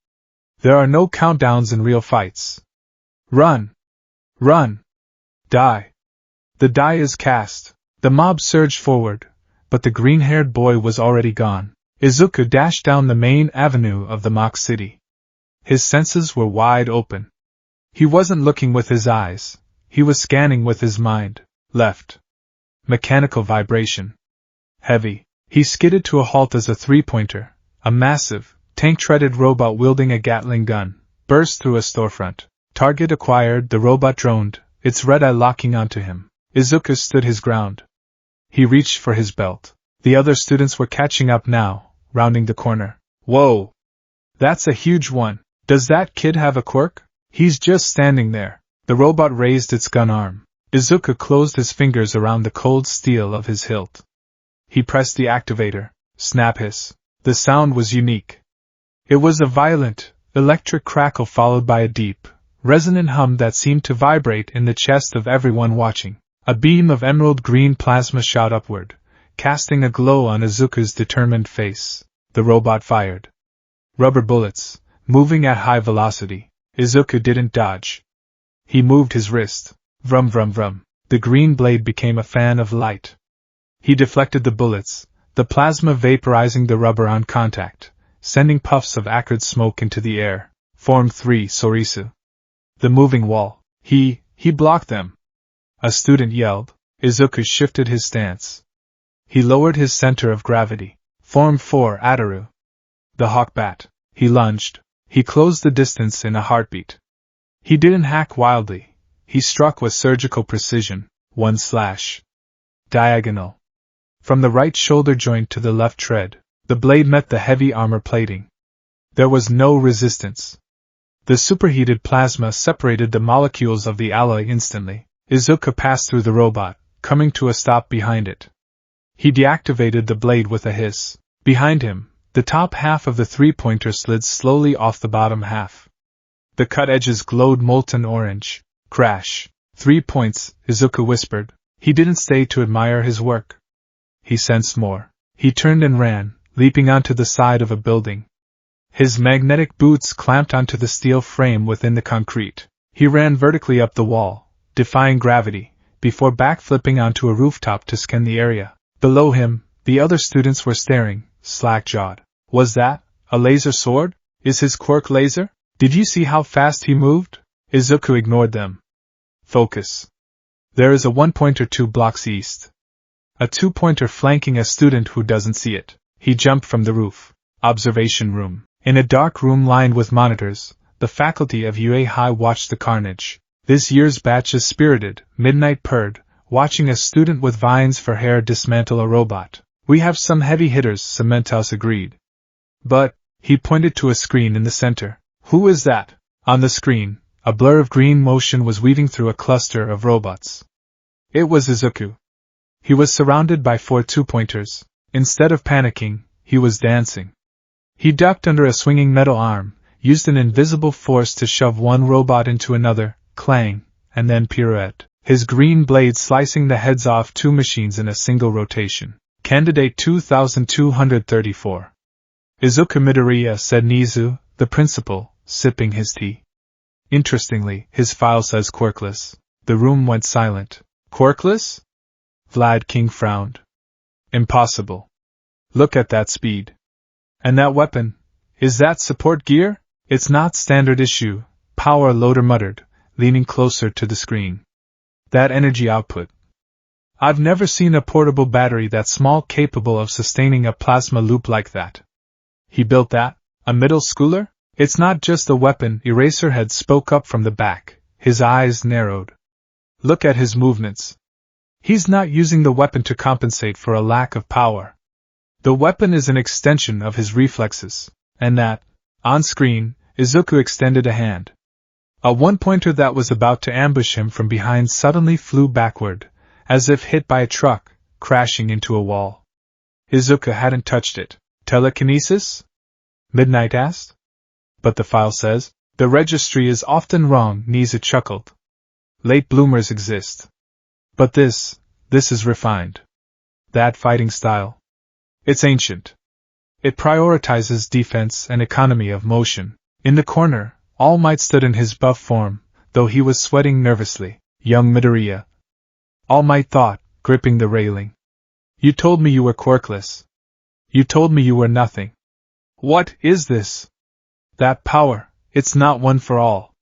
There are no countdowns in real fights. Run! Run! Die! The die is cast. The mob surged forward, but the green-haired boy was already gone. Izuku dashed down the main avenue of the mock city. His senses were wide open. He wasn't looking with his eyes, he was scanning with his mind. Left. Mechanical vibration. Heavy. He skidded to a halt as a three-pointer, a massive, tank-treaded robot wielding a Gatling gun, burst through a storefront. Target acquired, the robot droned, its red eye locking onto him. Izuku stood his ground. He reached for his belt. The other students were catching up now, rounding the corner. Whoa! That's a huge one. Does that kid have a quirk? He's just standing there. The robot raised its gun arm. Izuku closed his fingers around the cold steel of his hilt. He pressed the activator. Snap hiss. The sound was unique. It was a violent, electric crackle followed by a deep, resonant hum that seemed to vibrate in the chest of everyone watching. A beam of emerald green plasma shot upward, casting a glow on Izuku's determined face. The robot fired rubber bullets, moving at high velocity. Izuku didn't dodge. He moved his wrist. Vrum vrum vrum. The green blade became a fan of light. He deflected the bullets, the plasma vaporizing the rubber on contact, sending puffs of acrid smoke into the air. Form 3 Sorisu. The moving wall. He blocked them. A student yelled. Izuku shifted his stance. He lowered his center of gravity. Form 4 Ataru. The hawk bat. He lunged. He closed the distance in a heartbeat. He didn't hack wildly. He struck with surgical precision. 1 slash. Diagonal. From the right shoulder joint to the left tread, the blade met the heavy armor plating. There was no resistance. The superheated plasma separated the molecules of the alloy instantly. Izuku passed through the robot, coming to a stop behind it. He deactivated the blade with a hiss. Behind him, the top half of the three-pointer slid slowly off the bottom half. The cut edges glowed molten orange. Crash. 3 points, Izuku whispered. He didn't stay to admire his work. He sensed more. He turned and ran, leaping onto the side of a building. His magnetic boots clamped onto the steel frame within the concrete. He ran vertically up the wall, defying gravity, before backflipping onto a rooftop to scan the area. Below him, the other students were staring, slack-jawed. Was that a laser sword? Is his quirk laser? Did you see how fast he moved? Izuku ignored them. Focus. There is a 1-pointer 2 blocks east. A 2-pointer flanking a student who doesn't see it. He jumped from the roof. Observation room. In a dark room lined with monitors, the faculty of UA High watched the carnage. This year's batch is spirited, Midnight purred, watching a student with vines for hair dismantle a robot. We have some heavy hitters, Cementos agreed. But, he pointed to a screen in the center. Who is that? On the screen, a blur of green motion was weaving through a cluster of robots. It was Izuku. He was surrounded by 4 2-pointers. Instead of panicking, he was dancing. He ducked under a swinging metal arm, used an invisible force to shove one robot into another, clang, and then pirouette, his green blade slicing the heads off 2 machines in a single rotation. Candidate 2234. Izuku Midoriya, said Nizu, the principal, sipping his tea. Interestingly, his file says quirkless. The room went silent. Quirkless? Vlad King frowned. Impossible. Look at that speed. And that weapon? Is that support gear? It's not standard issue, Power Loader muttered, leaning closer to the screen. That energy output. I've never seen a portable battery that small capable of sustaining a plasma loop like that. He built that? A middle schooler? It's not just a weapon, Eraserhead spoke up from the back, his eyes narrowed. Look at his movements. He's not using the weapon to compensate for a lack of power. The weapon is an extension of his reflexes, and that, on screen, Izuku extended a hand. A 1-pointer that was about to ambush him from behind suddenly flew backward, as if hit by a truck, crashing into a wall. Izuku hadn't touched it. Telekinesis? Midnight asked. But the file says, the registry is often wrong, Nizu chuckled. Late bloomers exist. But this is refined. That fighting style. It's ancient. It prioritizes defense and economy of motion. In the corner, All Might stood in his buff form, though he was sweating nervously. Young Midoriya. All Might thought, gripping the railing. You told me you were quirkless. You told me you were nothing. What is this? That power, it's not one for all.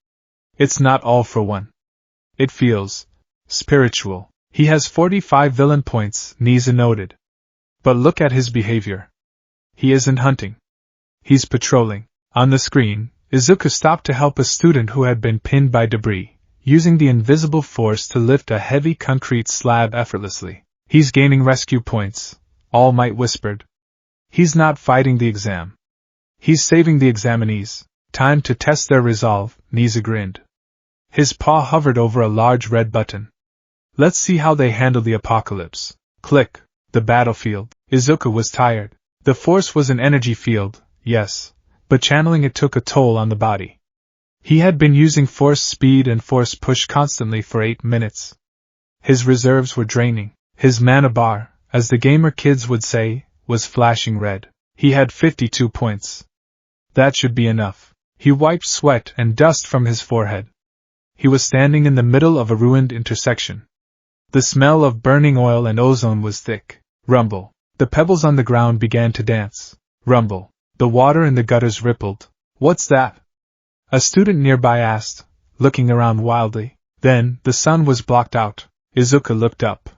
It's not all for one. It feels spiritual. He has 45 villain points, Nizu noted. But look at his behavior. He isn't hunting. He's patrolling. On the screen, Izuku stopped to help a student who had been pinned by debris, using the invisible force to lift a heavy concrete slab effortlessly. He's gaining rescue points, All Might whispered. He's not fighting the exam. He's saving the examinees. Time to test their resolve, Nizu grinned. His paw hovered over a large red button. Let's see how they handle the apocalypse. Click. The battlefield. Izuku was tired. The force was an energy field, yes, but channeling it took a toll on the body. He had been using force speed and force push constantly for 8 minutes. His reserves were draining. His mana bar, as the gamer kids would say, was flashing red. He had 52 points. That should be enough. He wiped sweat and dust from his forehead. He was standing in the middle of a ruined intersection. The smell of burning oil and ozone was thick. Rumble. The pebbles on the ground began to dance. Rumble. The water in the gutters rippled. What's that? A student nearby asked, looking around wildly. Then, the sun was blocked out. Izuku looked up.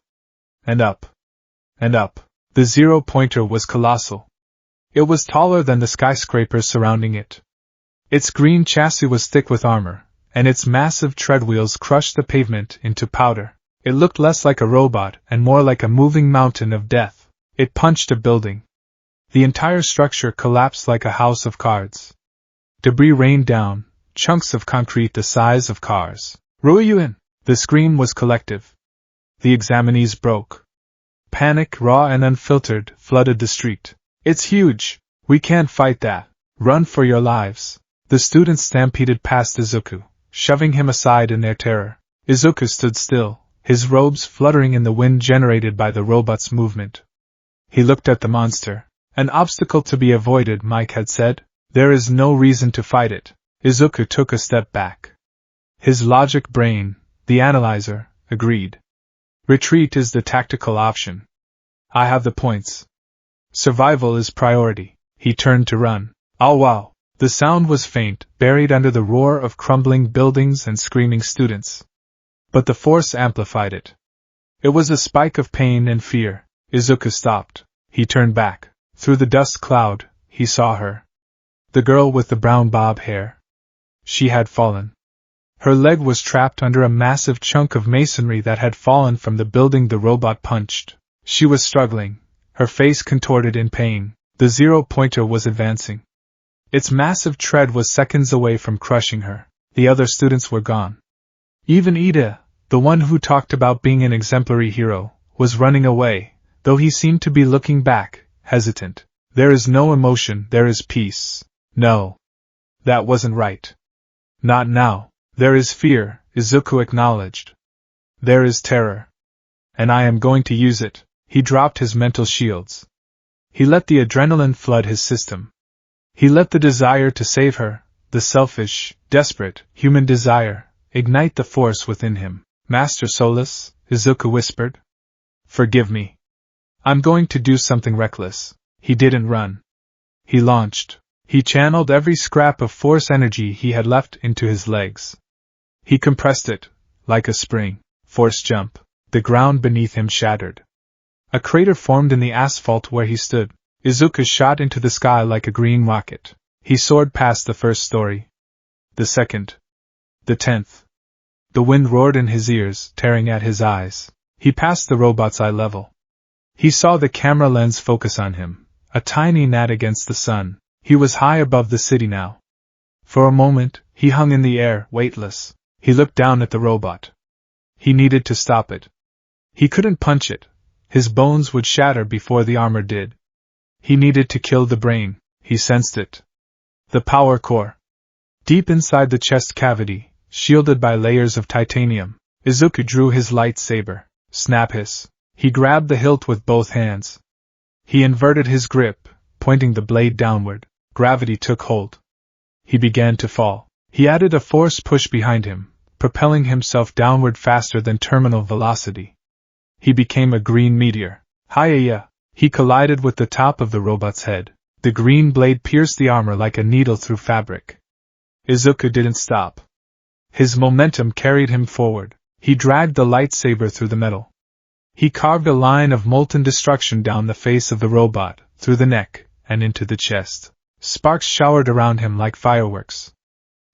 And up. And up. The 0-pointer was colossal. It was taller than the skyscrapers surrounding it. Its green chassis was thick with armor, and its massive tread wheels crushed the pavement into powder. It looked less like a robot and more like a moving mountain of death. It punched a building. The entire structure collapsed like a house of cards. Debris rained down, chunks of concrete the size of cars. Ruiyuin! The scream was collective. The examinees broke. Panic, raw and unfiltered, flooded the street. It's huge! We can't fight that! Run for your lives! The students stampeded past Izuku, shoving him aside in their terror. Izuku stood still, his robes fluttering in the wind generated by the robot's movement. He looked at the monster. An obstacle to be avoided, Mike had said. There is no reason to fight it. Izuku took a step back. His logic brain, the analyzer, agreed. Retreat is the tactical option. I have the points. Survival is priority. He turned to run. Oh wow! The sound was faint, buried under the roar of crumbling buildings and screaming students. But the force amplified it. It was a spike of pain and fear. Izuku stopped. He turned back. Through the dust cloud, he saw her. The girl with the brown bob hair. She had fallen. Her leg was trapped under a massive chunk of masonry that had fallen from the building the robot punched. She was struggling, her face contorted in pain. The 0-pointer was advancing. Its massive tread was seconds away from crushing her. The other students were gone. Even Ida, the one who talked about being an exemplary hero, was running away, though he seemed to be looking back, hesitant. There is no emotion, there is peace. No. That wasn't right. Not now. There is fear, Izuku acknowledged. There is terror. And I am going to use it. He dropped his mental shields. He let the adrenaline flood his system. He let the desire to save her, the selfish, desperate, human desire, ignite the force within him. Master Solus, Izuku whispered. Forgive me. I'm going to do something reckless. He didn't run. He launched. He channeled every scrap of force energy he had left into his legs. He compressed it, like a spring. Force jump. The ground beneath him shattered. A crater formed in the asphalt where he stood. Izuku shot into the sky like a green rocket. He soared past the first story. The second. The 10th. The wind roared in his ears, tearing at his eyes. He passed the robot's eye level. He saw the camera lens focus on him, a tiny gnat against the sun. He was high above the city now. For a moment, he hung in the air, weightless. He looked down at the robot. He needed to stop it. He couldn't punch it. His bones would shatter before the armor did. He needed to kill the brain. He sensed it. The power core. Deep inside the chest cavity, shielded by layers of titanium, Izuku drew his lightsaber. Snap hiss. He grabbed the hilt with both hands. He inverted his grip, pointing the blade downward. Gravity took hold. He began to fall. He added a force push behind him, propelling himself downward faster than terminal velocity. He became a green meteor. Hi-ya! He collided with the top of the robot's head. The green blade pierced the armor like a needle through fabric. Izuku didn't stop. His momentum carried him forward. He dragged the lightsaber through the metal. He carved a line of molten destruction down the face of the robot, through the neck, and into the chest. Sparks showered around him like fireworks.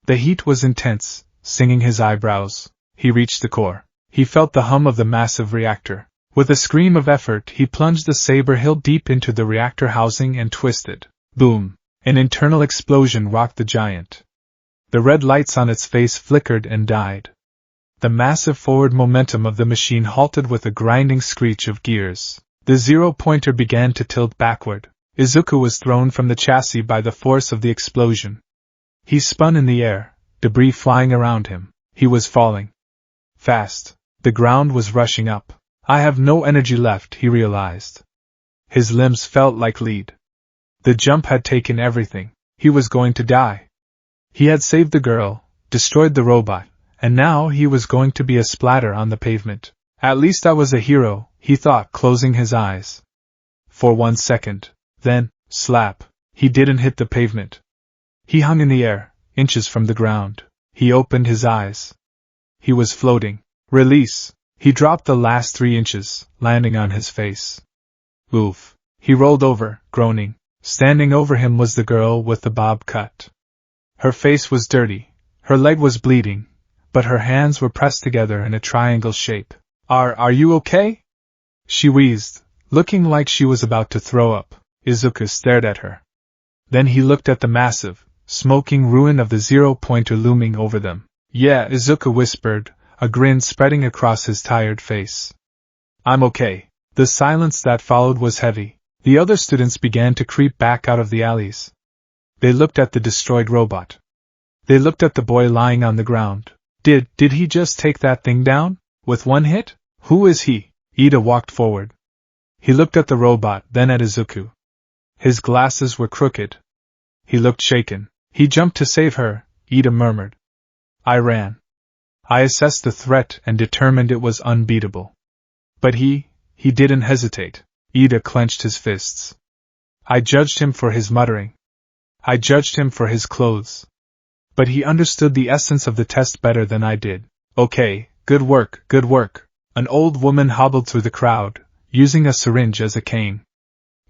The heat was intense, stinging his eyebrows. He reached the core. He felt the hum of the massive reactor. With a scream of effort, he plunged the saber hilt deep into the reactor housing and twisted. Boom! An internal explosion rocked the giant. The red lights on its face flickered and died. The massive forward momentum of the machine halted with a grinding screech of gears. The 0-pointer began to tilt backward. Izuku was thrown from the chassis by the force of the explosion. He spun in the air, debris flying around him. He was falling. Fast. The ground was rushing up. I have no energy left, he realized. His limbs felt like lead. The jump had taken everything. He was going to die. He had saved the girl, destroyed the robot, and now he was going to be a splatter on the pavement. At least I was a hero, he thought, closing his eyes. For 1 second. Then, slap. He didn't hit the pavement. He hung in the air, inches from the ground. He opened his eyes. He was floating. Release. He dropped the last 3 inches, landing on his face. Oof. He rolled over, groaning. Standing over him was the girl with the bob cut. Her face was dirty. Her leg was bleeding, but her hands were pressed together in a triangle shape. Are you okay? She wheezed, looking like she was about to throw up. Izuku stared at her. Then he looked at the massive, smoking ruin of the 0-pointer looming over them. Yeah, Izuku whispered, a grin spreading across his tired face. I'm okay. The silence that followed was heavy. The other students began to creep back out of the alleys. They looked at the destroyed robot. They looked at the boy lying on the ground. Did he just take that thing down? With 1 hit? Who is he? Ida walked forward. He looked at the robot, then at Izuku. His glasses were crooked. He looked shaken. He jumped to save her, Ida murmured. I ran. I assessed the threat and determined it was unbeatable. But he didn't hesitate. Ida clenched his fists. I judged him for his muttering. I judged him for his clothes. But he understood the essence of the test better than I did. Okay, good work, good work. An old woman hobbled through the crowd, using a syringe as a cane.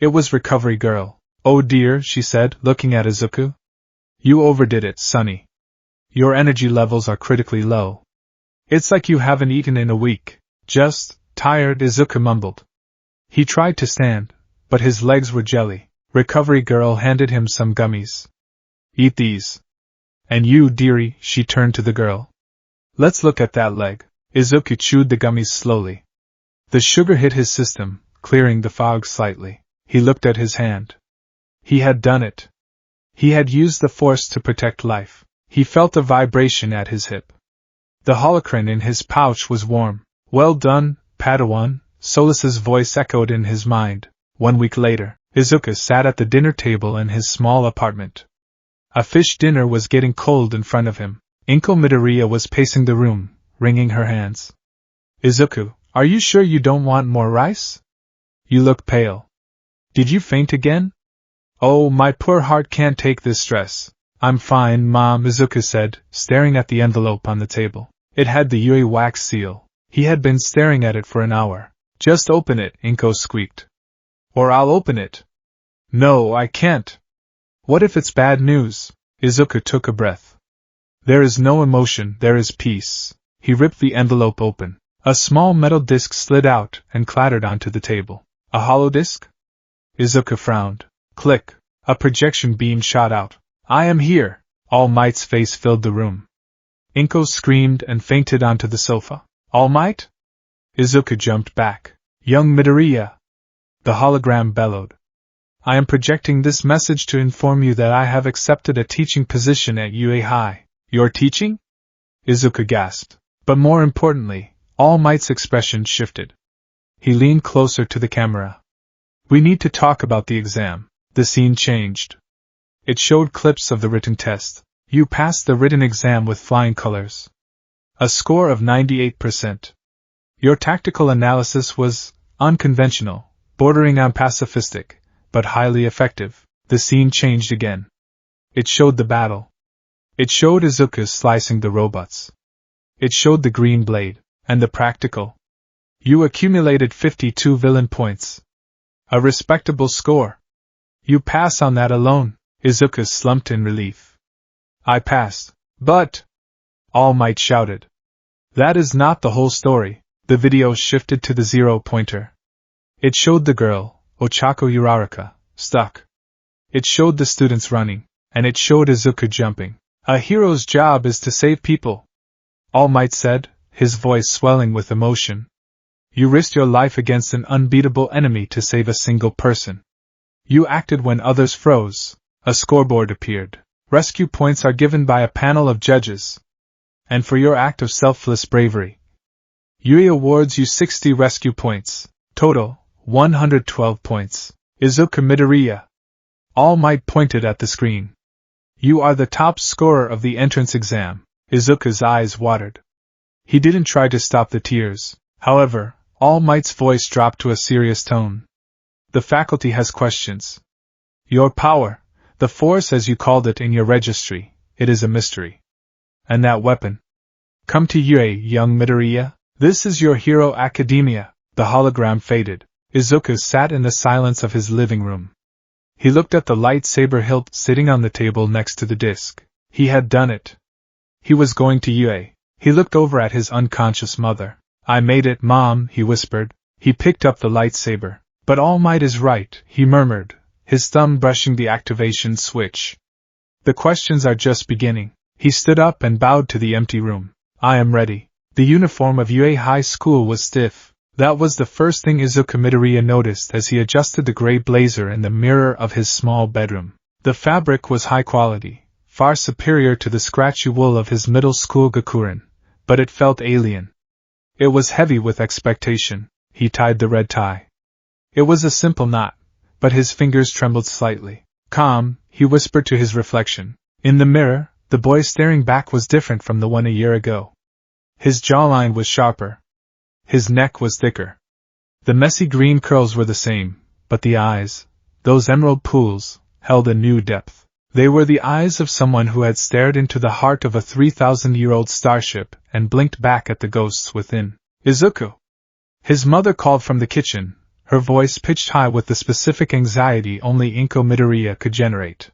It was Recovery Girl. Oh dear, she said, looking at Izuku. You overdid it, Sonny. Your energy levels are critically low. It's like you haven't eaten in a week. Just tired, Izuku mumbled. He tried to stand, but his legs were jelly. Recovery Girl handed him some gummies. Eat these. And you, dearie, she turned to the girl. Let's look at that leg. Izuku chewed the gummies slowly. The sugar hit his system, clearing the fog slightly. He looked at his hand. He had done it. He had used the force to protect life. He felt a vibration at his hip. The holocron in his pouch was warm. Well done, Padawan, Solas's voice echoed in his mind. 1 week later, Izuku sat at the dinner table in his small apartment. A fish dinner was getting cold in front of him. Inko Midoriya was pacing the room, wringing her hands. Izuku, are you sure you don't want more rice? You look pale. Did you faint again? Oh, my poor heart can't take this stress. I'm fine, Mom, Izuku said, staring at the envelope on the table. It had the Yui wax seal. He had been staring at it for an hour. Just open it, Inko squeaked. Or I'll open it. No, I can't. What if it's bad news? Izuku took a breath. There is no emotion, there is peace. He ripped the envelope open. A small metal disc slid out and clattered onto the table. A hollow disc? Izuku frowned. Click. A projection beam shot out. I am here. All Might's face filled the room. Inko screamed and fainted onto the sofa. All Might? Izuku jumped back. Young Midoriya. The hologram bellowed. I am projecting this message to inform you that I have accepted a teaching position at UA High. You're teaching? Izuku gasped. But more importantly, All Might's expression shifted. He leaned closer to the camera. We need to talk about the exam. The scene changed. It showed clips of the written test. You passed the written exam with flying colors. A score of 98%. Your tactical analysis was unconventional, bordering on pacifistic, but highly effective. The scene changed again. It showed the battle. It showed Izuku slicing the robots. It showed the green blade, and the practical. You accumulated 52 villain points. A respectable score. You pass on that alone. Izuku slumped in relief. I passed. But... All Might shouted. That is not the whole story. The video shifted to the 0-pointer. It showed the girl, Ochako Uraraka, stuck. It showed the students running, and it showed Izuku jumping. A hero's job is to save people. All Might said, his voice swelling with emotion. You risked your life against an unbeatable enemy to save a single person. You acted when others froze. A scoreboard appeared. Rescue points are given by a panel of judges. And for your act of selfless bravery, Yui awards you 60 rescue points. Total, 112 points. Izuku Midoriya. All Might pointed at the screen. You are the top scorer of the entrance exam. Izuku's eyes watered. He didn't try to stop the tears. However, All Might's voice dropped to a serious tone. The faculty has questions. Your power, the Force as you called it in your registry, it is a mystery. And that weapon? Come to Yui, young Midoriya. This is your hero academia. The hologram faded. Izuku sat in the silence of his living room. He looked at the lightsaber hilt sitting on the table next to the disc. He had done it. He was going to Yui. He looked over at his unconscious mother. I made it, Mom, he whispered. He picked up the lightsaber. But All Might is right, he murmured, his thumb brushing the activation switch. The questions are just beginning. He stood up and bowed to the empty room. I am ready. The uniform of Yui High School was stiff. That was the first thing Izuku Midoriya noticed as he adjusted the gray blazer in the mirror of his small bedroom. The fabric was high quality, far superior to the scratchy wool of his middle school gakurin, but it felt alien. It was heavy with expectation. He tied the red tie. It was a simple knot, but his fingers trembled slightly. Calm, he whispered to his reflection. In the mirror, the boy staring back was different from the one a year ago. His jawline was sharper. His neck was thicker. The messy green curls were the same, but the eyes, those emerald pools, held a new depth. They were the eyes of someone who had stared into the heart of a 3,000-year-old starship and blinked back at the ghosts within. Izuku! His mother called from the kitchen, her voice pitched high with the specific anxiety only Inko Midoriya could generate.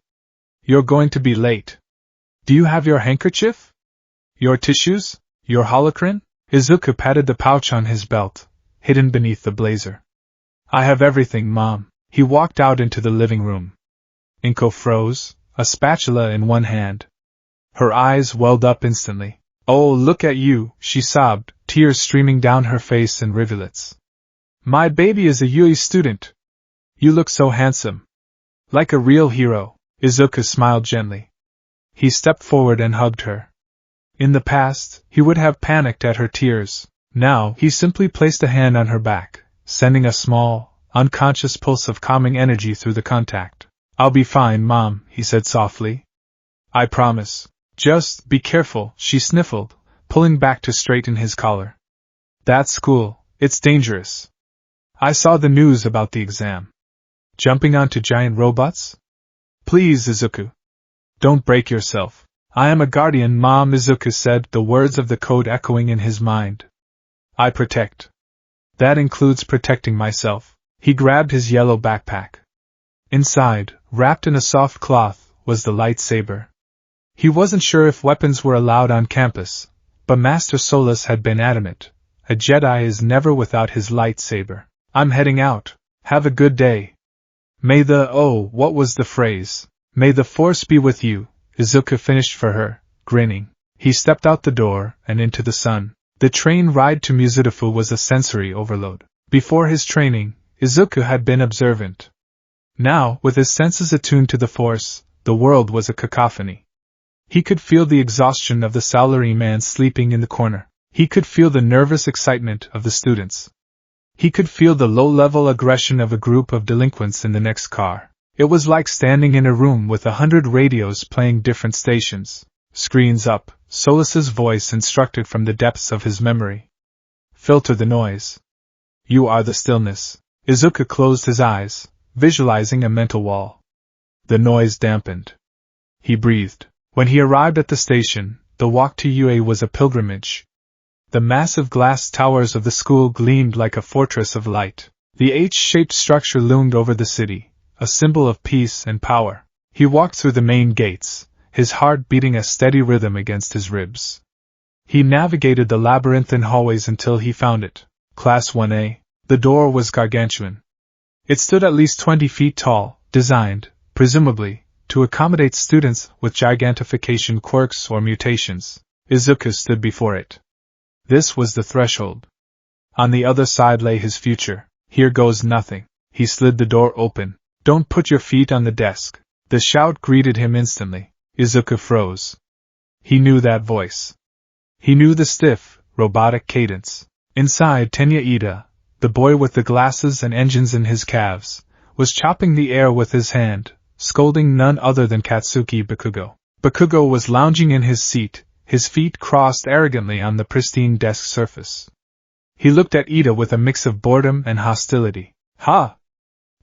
You're going to be late. Do you have your handkerchief? Your tissues? Your holocron? Izuku patted the pouch on his belt, hidden beneath the blazer. I have everything, Mom. He walked out into the living room. Inko froze, a spatula in one hand. Her eyes welled up instantly. Oh, look at you, she sobbed, tears streaming down her face in rivulets. My baby is a Yui student. You look so handsome. Like a real hero. Izuku smiled gently. He stepped forward and hugged her. In the past, he would have panicked at her tears. Now, he simply placed a hand on her back, sending a small, unconscious pulse of calming energy through the contact. I'll be fine, Mom, he said softly. I promise. Just be careful, she sniffled, pulling back to straighten his collar. That's school, it's dangerous. I saw the news about the exam. Jumping onto giant robots? Please, Izuku. Don't break yourself. I am a guardian, Mom, Izuku said, the words of the code echoing in his mind. I protect. That includes protecting myself. He grabbed his yellow backpack. Inside, wrapped in a soft cloth, was the lightsaber. He wasn't sure if weapons were allowed on campus, but Master Solus had been adamant. A Jedi is never without his lightsaber. I'm heading out. Have a good day. What was the phrase? May the Force be with you. Izuku finished for her, grinning. He stepped out the door and into the sun. The train ride to Muzidafu was a sensory overload. Before his training, Izuku had been observant. Now, with his senses attuned to the Force, the world was a cacophony. He could feel the exhaustion of the salaryman sleeping in the corner. He could feel the nervous excitement of the students. He could feel the low-level aggression of a group of delinquents in the next car. It was like standing in a room with 100 radios playing different stations. Screens up, Solus's voice instructed from the depths of his memory. Filter the noise. You are the stillness. Izuku closed his eyes, visualizing a mental wall. The noise dampened. He breathed. When he arrived at the station, the walk to Yui was a pilgrimage. The massive glass towers of the school gleamed like a fortress of light. The H-shaped structure loomed over the city, a symbol of peace and power. He walked through the main gates, his heart beating a steady rhythm against his ribs. He navigated the labyrinthine hallways until he found it. Class 1A. The door was gargantuan. It stood at least 20 feet tall, designed, presumably, to accommodate students with gigantification quirks or mutations. Izuku stood before it. This was the threshold. On the other side lay his future. Here goes nothing. He slid the door open. Don't put your feet on the desk. The shout greeted him instantly. Izuku froze. He knew that voice. He knew the stiff, robotic cadence. Inside, Tenya Ida, the boy with the glasses and engines in his calves, was chopping the air with his hand, scolding none other than Katsuki Bakugo. Bakugo was lounging in his seat, his feet crossed arrogantly on the pristine desk surface. He looked at Ida with a mix of boredom and hostility. Ha!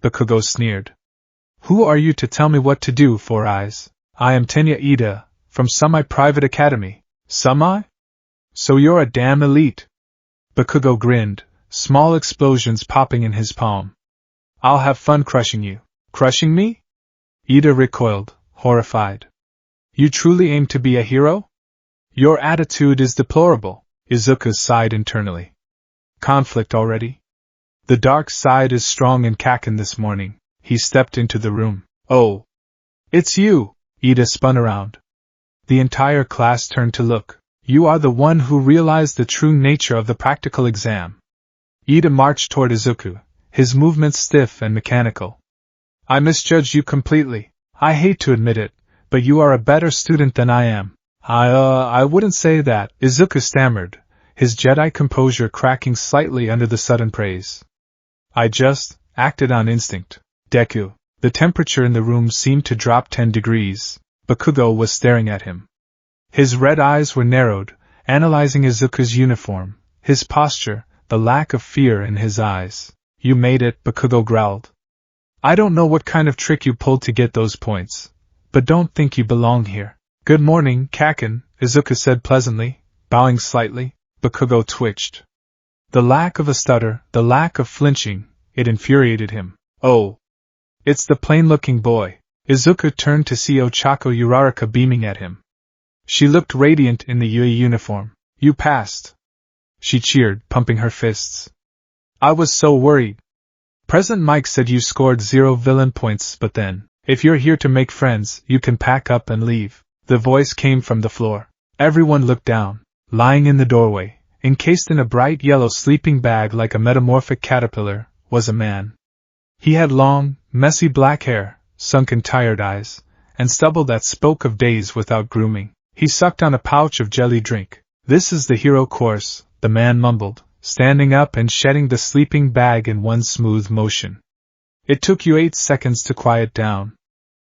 Bakugo sneered. Who are you to tell me what to do, Four Eyes? I am Tenya Ida, from Semi-Private Academy. Semi? So you're a damn elite. Bakugo grinned, small explosions popping in his palm. I'll have fun crushing you. Crushing me? Ida recoiled, horrified. You truly aim to be a hero? Your attitude is deplorable. Izuku sighed internally. Conflict already? The dark side is strong in Kaken this morning. He stepped into the room. Oh! It's you! Ida spun around. The entire class turned to look. You are the one who realized the true nature of the practical exam. Ida marched toward Izuku, his movements stiff and mechanical. I misjudged you completely. I hate to admit it, but you are a better student than I am. I wouldn't say that, Izuku stammered, his Jedi composure cracking slightly under the sudden praise. I just acted on instinct. Deku. The temperature in the room seemed to drop 10 degrees. Bakugo was staring at him. His red eyes were narrowed, analyzing Izuku's uniform, his posture, the lack of fear in his eyes. You made it, Bakugo growled. I don't know what kind of trick you pulled to get those points, but don't think you belong here. Good morning, Kaken, Izuku said pleasantly, bowing slightly. Bakugo twitched. The lack of a stutter, the lack of flinching, it infuriated him. Oh! It's the plain-looking boy. Izuku turned to see Ochako Uraraka beaming at him. She looked radiant in the Yui uniform. You passed. She cheered, pumping her fists. I was so worried. President Mike said you scored 0 villain points, but then, if you're here to make friends, you can pack up and leave. The voice came from the floor. Everyone looked down. Lying in the doorway, encased in a bright yellow sleeping bag like a metamorphic caterpillar, was a man. He had long, messy black hair, sunken tired eyes, and stubble that spoke of days without grooming. He sucked on a pouch of jelly drink. This is the hero course, the man mumbled, standing up and shedding the sleeping bag in one smooth motion. It took you 8 seconds to quiet down.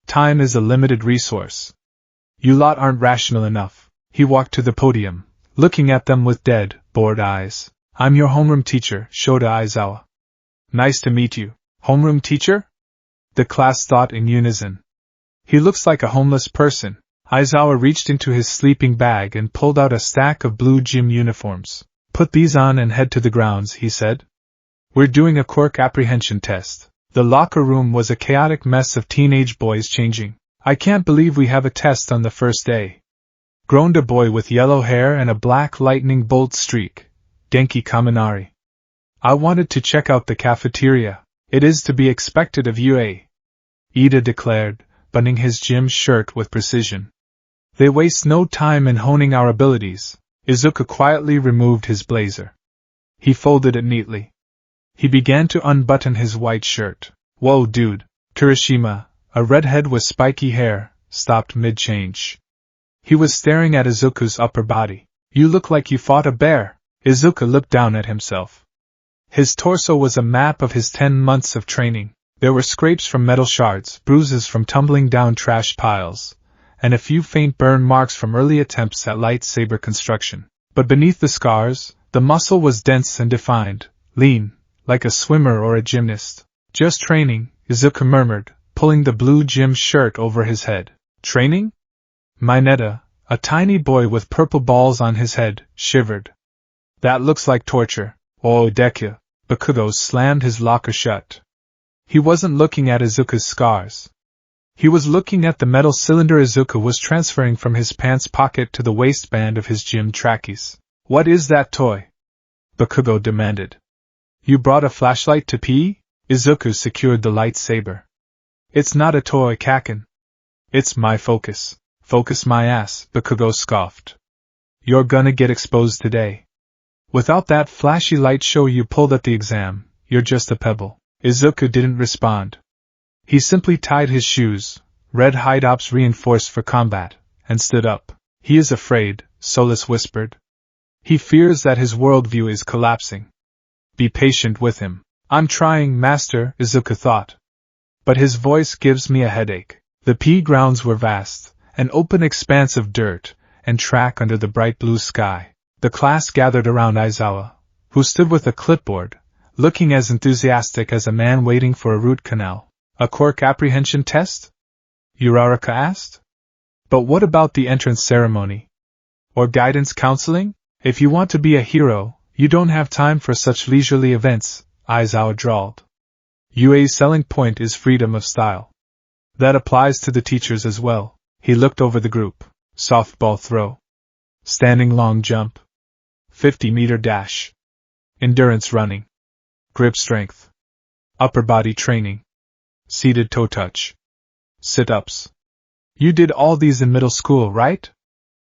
Time is a limited resource. You lot aren't rational enough. He walked to the podium, looking at them with dead, bored eyes. I'm your homeroom teacher, Shota Aizawa. Nice to meet you. Homeroom teacher? The class thought in unison. He looks like a homeless person. Aizawa reached into his sleeping bag and pulled out a stack of blue gym uniforms. Put these on and head to the grounds, he said. We're doing a quirk apprehension test. The locker room was a chaotic mess of teenage boys changing. I can't believe we have a test on the first day, groaned a boy with yellow hair and a black lightning bolt streak. Genki Kaminari. I wanted to check out the cafeteria. It is to be expected of UA. Ida declared, buttoning his gym shirt with precision. They waste no time in honing our abilities. Izuku quietly removed his blazer. He folded it neatly. He began to unbutton his white shirt. Whoa, dude. Kirishima, a redhead with spiky hair, stopped mid-change. He was staring at Izuku's upper body. You look like you fought a bear. Izuku looked down at himself. His torso was a map of his 10 months of training. There were scrapes from metal shards, bruises from tumbling down trash piles, and a few faint burn marks from early attempts at lightsaber construction. But beneath the scars, the muscle was dense and defined, lean, like a swimmer or a gymnast. Just training, Izuku murmured, pulling the blue gym shirt over his head. Training? Mineta, a tiny boy with purple balls on his head, shivered. That looks like torture. Oh, Deku. Bakugo slammed his locker shut. He wasn't looking at Izuku's scars. He was looking at the metal cylinder Izuku was transferring from his pants pocket to the waistband of his gym trackies. What is that toy? Bakugo demanded. You brought a flashlight to pee? Izuku secured the lightsaber. It's not a toy, Kaken. It's my focus. Focus my ass, Bakugo scoffed. You're gonna get exposed today. Without that flashy light show you pulled at the exam, you're just a pebble. Izuku didn't respond. He simply tied his shoes, red hide-ops reinforced for combat, and stood up. He is afraid, Solus whispered. He fears that his worldview is collapsing. Be patient with him. I'm trying, Master, Izuku thought. But his voice gives me a headache. The pea grounds were vast, an open expanse of dirt and track under the bright blue sky. The class gathered around Aizawa, who stood with a clipboard, looking as enthusiastic as a man waiting for a root canal. A quirk apprehension test? Uraraka asked. But what about the entrance ceremony? Or guidance counseling? If you want to be a hero, you don't have time for such leisurely events, Aizawa drawled. UA's selling point is freedom of style. That applies to the teachers as well. He looked over the group. Softball throw. Standing long jump. 50-meter dash. Endurance running. Grip strength. Upper body training. Seated toe touch. Sit-ups. You did all these in middle school, right?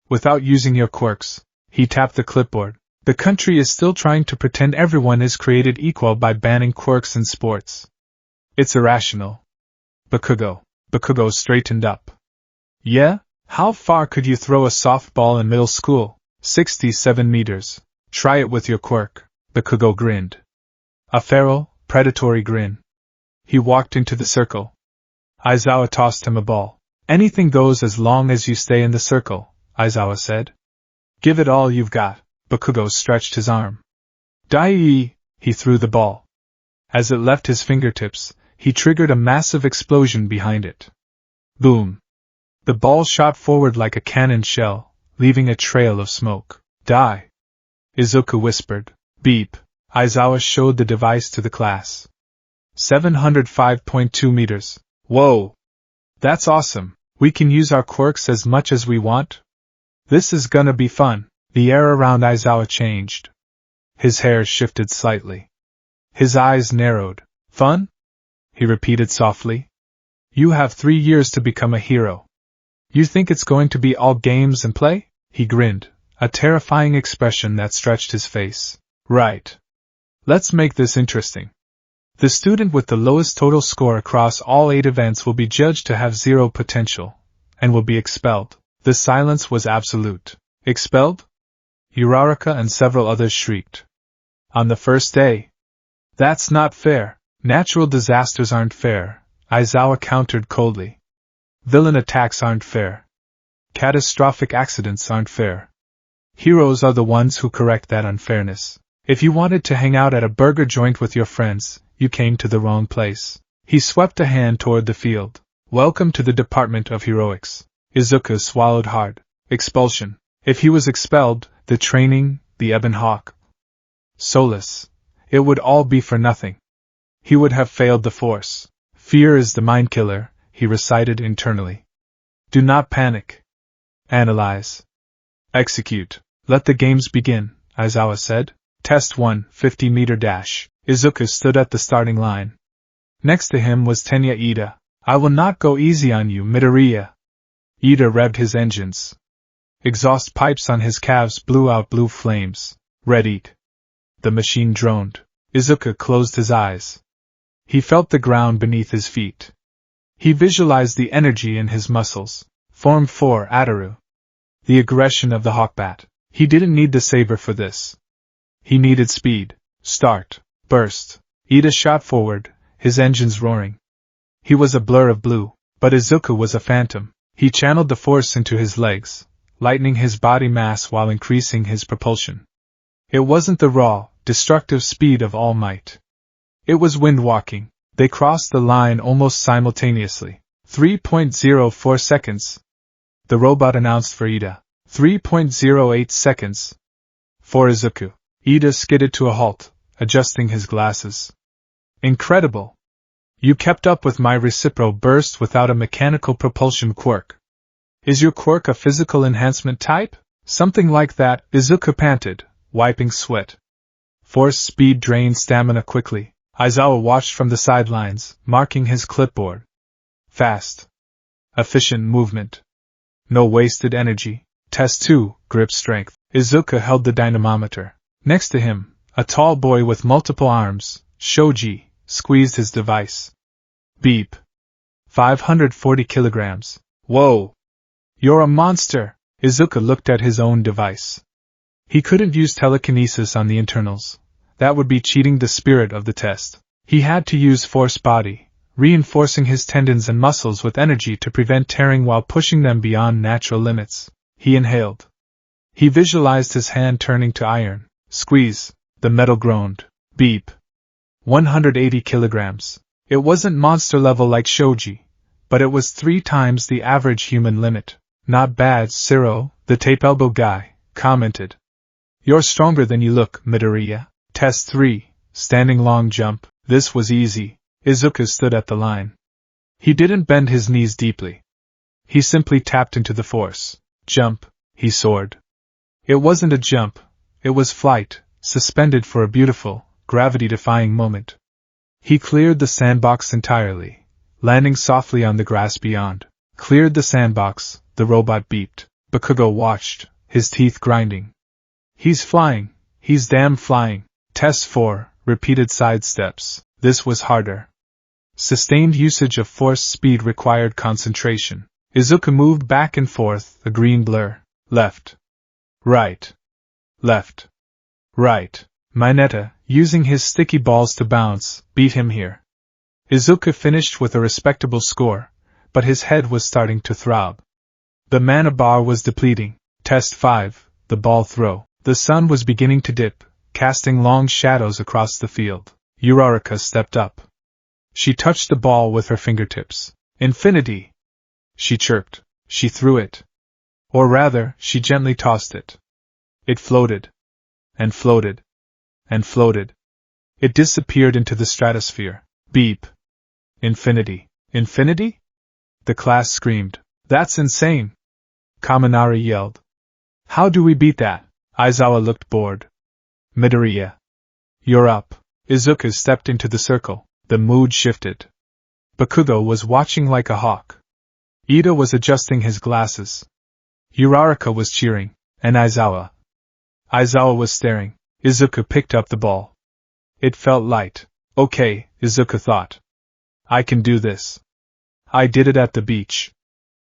Without using your quirks. He tapped the clipboard. The country is still trying to pretend everyone is created equal by banning quirks in sports. It's irrational. Bakugo straightened up. Yeah? How far could you throw a softball in middle school? 67 meters. Try it with your quirk. Bakugo grinned. A feral, predatory grin. He walked into the circle. Aizawa tossed him a ball. Anything goes as long as you stay in the circle, Aizawa said. Give it all you've got. Bakugo stretched his arm. Dai! He threw the ball. As it left his fingertips, he triggered a massive explosion behind it. Boom! The ball shot forward like a cannon shell, leaving a trail of smoke. Die! Izuku whispered. Beep! Aizawa showed the device to the class. 705.2 meters. Whoa! That's awesome. We can use our quirks as much as we want? This is gonna be fun. The air around Aizawa changed. His hair shifted slightly. His eyes narrowed. Fun? He repeated softly. You have 3 years to become a hero. You think it's going to be all games and play? He grinned, a terrifying expression that stretched his face. Right. Let's make this interesting. The student with the lowest total score across all 8 events will be judged to have 0 potential, and will be expelled. The silence was absolute. Expelled? Uraraka and several others shrieked. On the first day? That's not fair. Natural disasters aren't fair, Aizawa countered coldly. Villain attacks aren't fair. Catastrophic accidents aren't fair. Heroes are the ones who correct that unfairness. If you wanted to hang out at a burger joint with your friends, you came to the wrong place. He swept a hand toward the field. Welcome to the Department of Heroics. Izuku swallowed hard. Expulsion. If he was expelled, the training, the ebon hawk. Solus. It would all be for nothing. He would have failed the force. Fear is the mind killer, he recited internally. Do not panic. Analyze. Execute. Let the games begin, Aizawa said. Test 1, 50-meter dash. Izuku stood at the starting line. Next to him was Tenya Ida. I will not go easy on you, Midoriya. Ida revved his engines. Exhaust pipes on his calves blew out blue flames. Red Eat. The machine droned. Izuku closed his eyes. He felt the ground beneath his feet. He visualized the energy in his muscles. Form 4 Ataru. The aggression of the hawkbat. He didn't need the saber for this. He needed speed. Start. Burst. Ida shot forward, his engines roaring. He was a blur of blue, but Izuku was a phantom. He channeled the force into his legs, lightening his body mass while increasing his propulsion. It wasn't the raw, destructive speed of All Might. It was wind walking. They crossed the line almost simultaneously. 3.04 seconds. The robot announced for Ida. 3.08 seconds. For Izuku. Ida skidded to a halt, adjusting his glasses. Incredible! You kept up with my recipro burst without a mechanical propulsion quirk. Is your quirk a physical enhancement type? Something like that, Izuku panted, wiping sweat. Force speed drained stamina quickly. Aizawa watched from the sidelines, marking his clipboard. Fast. Efficient movement. No wasted energy. Test 2, grip strength. Izuku held the dynamometer. Next to him, a tall boy with multiple arms, Shoji, squeezed his device. Beep. 540 kilograms. Whoa! You're a monster! Izuku looked at his own device. He couldn't use telekinesis on the internals. That would be cheating the spirit of the test. He had to use force body, reinforcing his tendons and muscles with energy to prevent tearing while pushing them beyond natural limits. He inhaled. He visualized his hand turning to iron. Squeeze. The metal groaned. Beep. 180 kilograms. It wasn't monster level like Shoji, but it was 3 times the average human limit. Not bad, Ciro, the tape elbow guy commented. You're stronger than you look, Midoriya. Test 3, standing long jump. This was easy. Izuku stood at the line. He didn't bend his knees deeply. He simply tapped into the force. Jump, he soared. It wasn't a jump, it was flight, suspended for a beautiful, gravity-defying moment. He cleared the sandbox entirely, landing softly on the grass beyond. Cleared the sandbox, the robot beeped. Bakugo watched, his teeth grinding. He's flying, he's damn flying. Test 4, repeated sidesteps. This was harder. Sustained usage of force speed required concentration. Izuku moved back and forth, a green blur. Left. Right. Left. Right. Mineta, using his sticky balls to bounce, beat him here. Izuku finished with a respectable score, but his head was starting to throb. The mana bar was depleting. Test 5, the ball throw. The sun was beginning to dip, casting long shadows across the field. Uraraka stepped up. She touched the ball with her fingertips. Infinity! She chirped. She threw it. Or rather, she gently tossed it. It floated. And floated. And floated. It disappeared into the stratosphere. Beep. Infinity. Infinity? The class screamed. That's insane! Kaminari yelled. How do we beat that? Aizawa looked bored. Midoriya. You're up. Izuku stepped into the circle. The mood shifted. Bakugo was watching like a hawk. Ida was adjusting his glasses. Uraraka was cheering. And Aizawa. Aizawa was staring. Izuku picked up the ball. It felt light. Okay, Izuku thought. I can do this. I did it at the beach.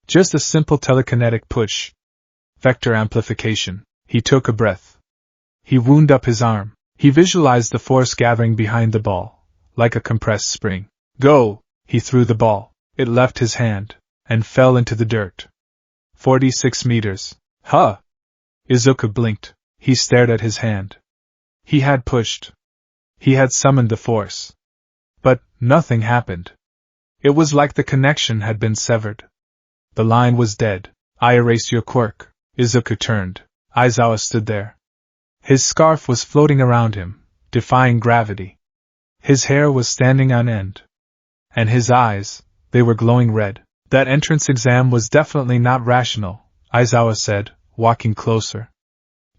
Just a simple telekinetic push. Vector amplification. He took a breath. He wound up his arm. He visualized the force gathering behind the ball, like a compressed spring. Go! He threw the ball. It left his hand, and fell into the dirt. 46 meters. Huh! Izuku blinked. He stared at his hand. He had pushed. He had summoned the force. But nothing happened. It was like the connection had been severed. The line was dead. I erased your quirk. Izuku turned. Aizawa stood there. His scarf was floating around him, defying gravity. His hair was standing on end. And his eyes, they were glowing red. That entrance exam was definitely not rational, Aizawa said, walking closer.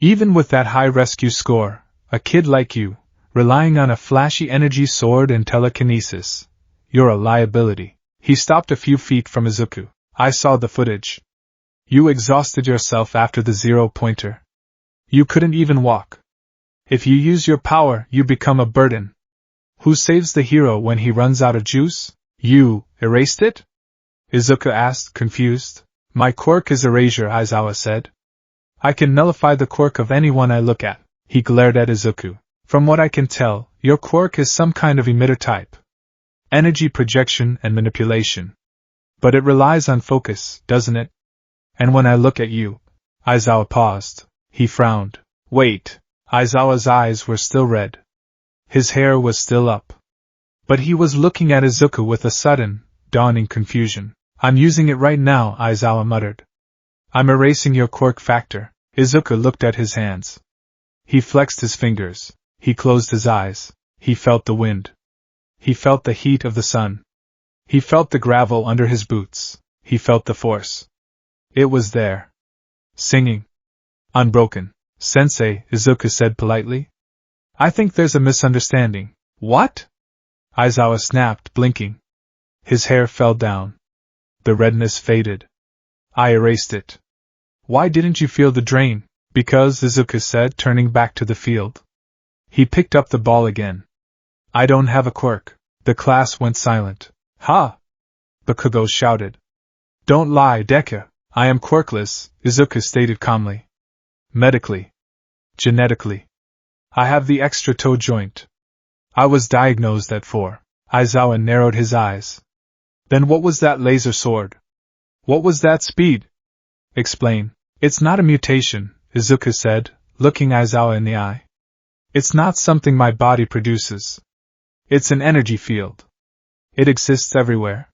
Even with that high rescue score, a kid like you, relying on a flashy energy sword and telekinesis, you're a liability. He stopped a few feet from Izuku. I saw the footage. You exhausted yourself after the 0-pointer. You couldn't even walk. If you use your power, you become a burden. Who saves the hero when he runs out of juice? You erased it? Izuku asked, confused. My quirk is erasure, Aizawa said. I can nullify the quirk of anyone I look at. He glared at Izuku. From what I can tell, your quirk is some kind of emitter type. Energy projection and manipulation. But it relies on focus, doesn't it? And when I look at you... Aizawa paused. He frowned. Wait. Aizawa's eyes were still red. His hair was still up. But he was looking at Izuku with a sudden, dawning confusion. I'm using it right now, Aizawa muttered. I'm erasing your quirk factor. Izuku looked at his hands. He flexed his fingers. He closed his eyes. He felt the wind. He felt the heat of the sun. He felt the gravel under his boots. He felt the force. It was there. Singing. Unbroken. Sensei, Izuku said politely. I think there's a misunderstanding. What? Aizawa snapped, blinking. His hair fell down. The redness faded. I erased it. Why didn't you feel the drain? Because, Izuku said, turning back to the field. He picked up the ball again. I don't have a quirk. The class went silent. Ha! Bakugo shouted. Don't lie, Deku. I am quirkless, Izuku stated calmly. Medically. Genetically. I have the extra toe joint. I was diagnosed at 4. Aizawa narrowed his eyes. Then what was that laser sword? What was that speed? Explain. It's not a mutation, Izuku said, looking Aizawa in the eye. It's not something my body produces. It's an energy field. It exists everywhere.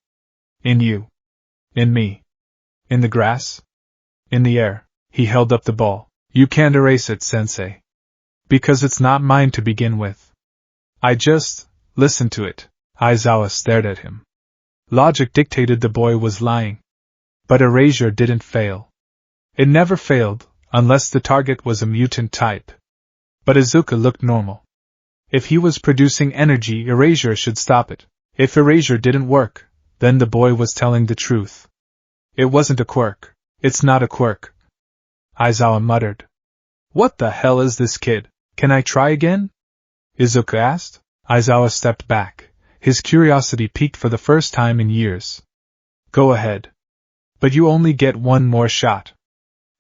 In you. In me. In the grass. In the air. He held up the ball. You can't erase it, Sensei. Because it's not mine to begin with. I just listened to it. Aizawa stared at him. Logic dictated the boy was lying. But erasure didn't fail. It never failed, unless the target was a mutant type. But Izuku looked normal. If he was producing energy, erasure should stop it. If erasure didn't work, then the boy was telling the truth. It wasn't a quirk. It's not a quirk. Aizawa muttered. What the hell is this kid? Can I try again? Izuku asked. Aizawa stepped back. His curiosity piqued for the first time in years. Go ahead. But you only get one more shot.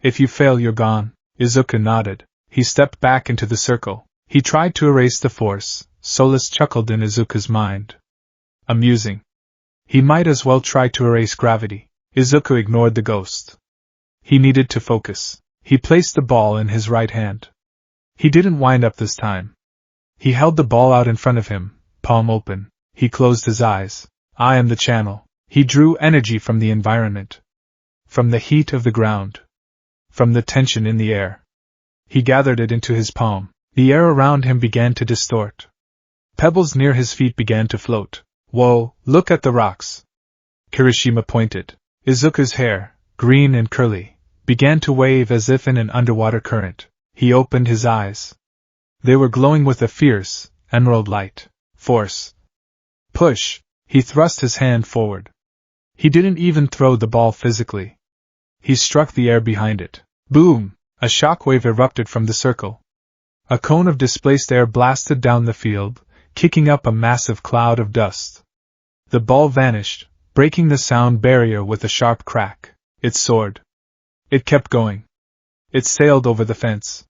If you fail, you're gone. Izuku nodded. He stepped back into the circle. He tried to erase the force. Solace chuckled in Izuku's mind. Amusing. He might as well try to erase gravity. Izuku ignored the ghost. He needed to focus. He placed the ball in his right hand. He didn't wind up this time. He held the ball out in front of him, palm open. He closed his eyes. I am the channel. He drew energy from the environment. From the heat of the ground. From the tension in the air. He gathered it into his palm. The air around him began to distort. Pebbles near his feet began to float. Whoa, look at the rocks. Kirishima pointed. Izuku's hair, green and curly, began to wave as if in an underwater current. He opened his eyes. They were glowing with a fierce, emerald light. Force. Push. He thrust his hand forward. He didn't even throw the ball physically. He struck the air behind it. Boom! A shockwave erupted from the circle. A cone of displaced air blasted down the field, kicking up a massive cloud of dust. The ball vanished, breaking the sound barrier with a sharp crack. It soared. It kept going. It sailed over the fence.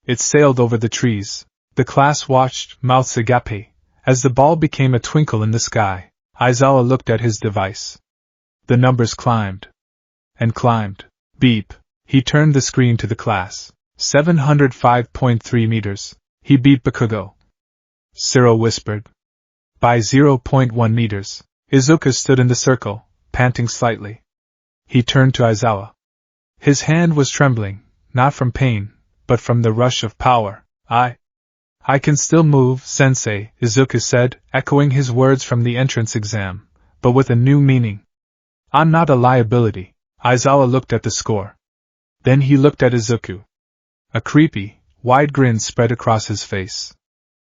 It sailed over the trees. The class watched, mouths agape, as the ball became a twinkle in the sky. Aizawa looked at his device. The numbers climbed. And climbed. Beep. He turned the screen to the class. 705.3 meters. He beat Bakugo. Cyril whispered. By 0.1 meters. Izuku stood in the circle, panting slightly. He turned to Aizawa. His hand was trembling, not from pain, but from the rush of power. I can still move, Sensei, Izuku said, echoing his words from the entrance exam, but with a new meaning. I'm not a liability. Aizawa looked at the score. Then he looked at Izuku. A creepy, wide grin spread across his face.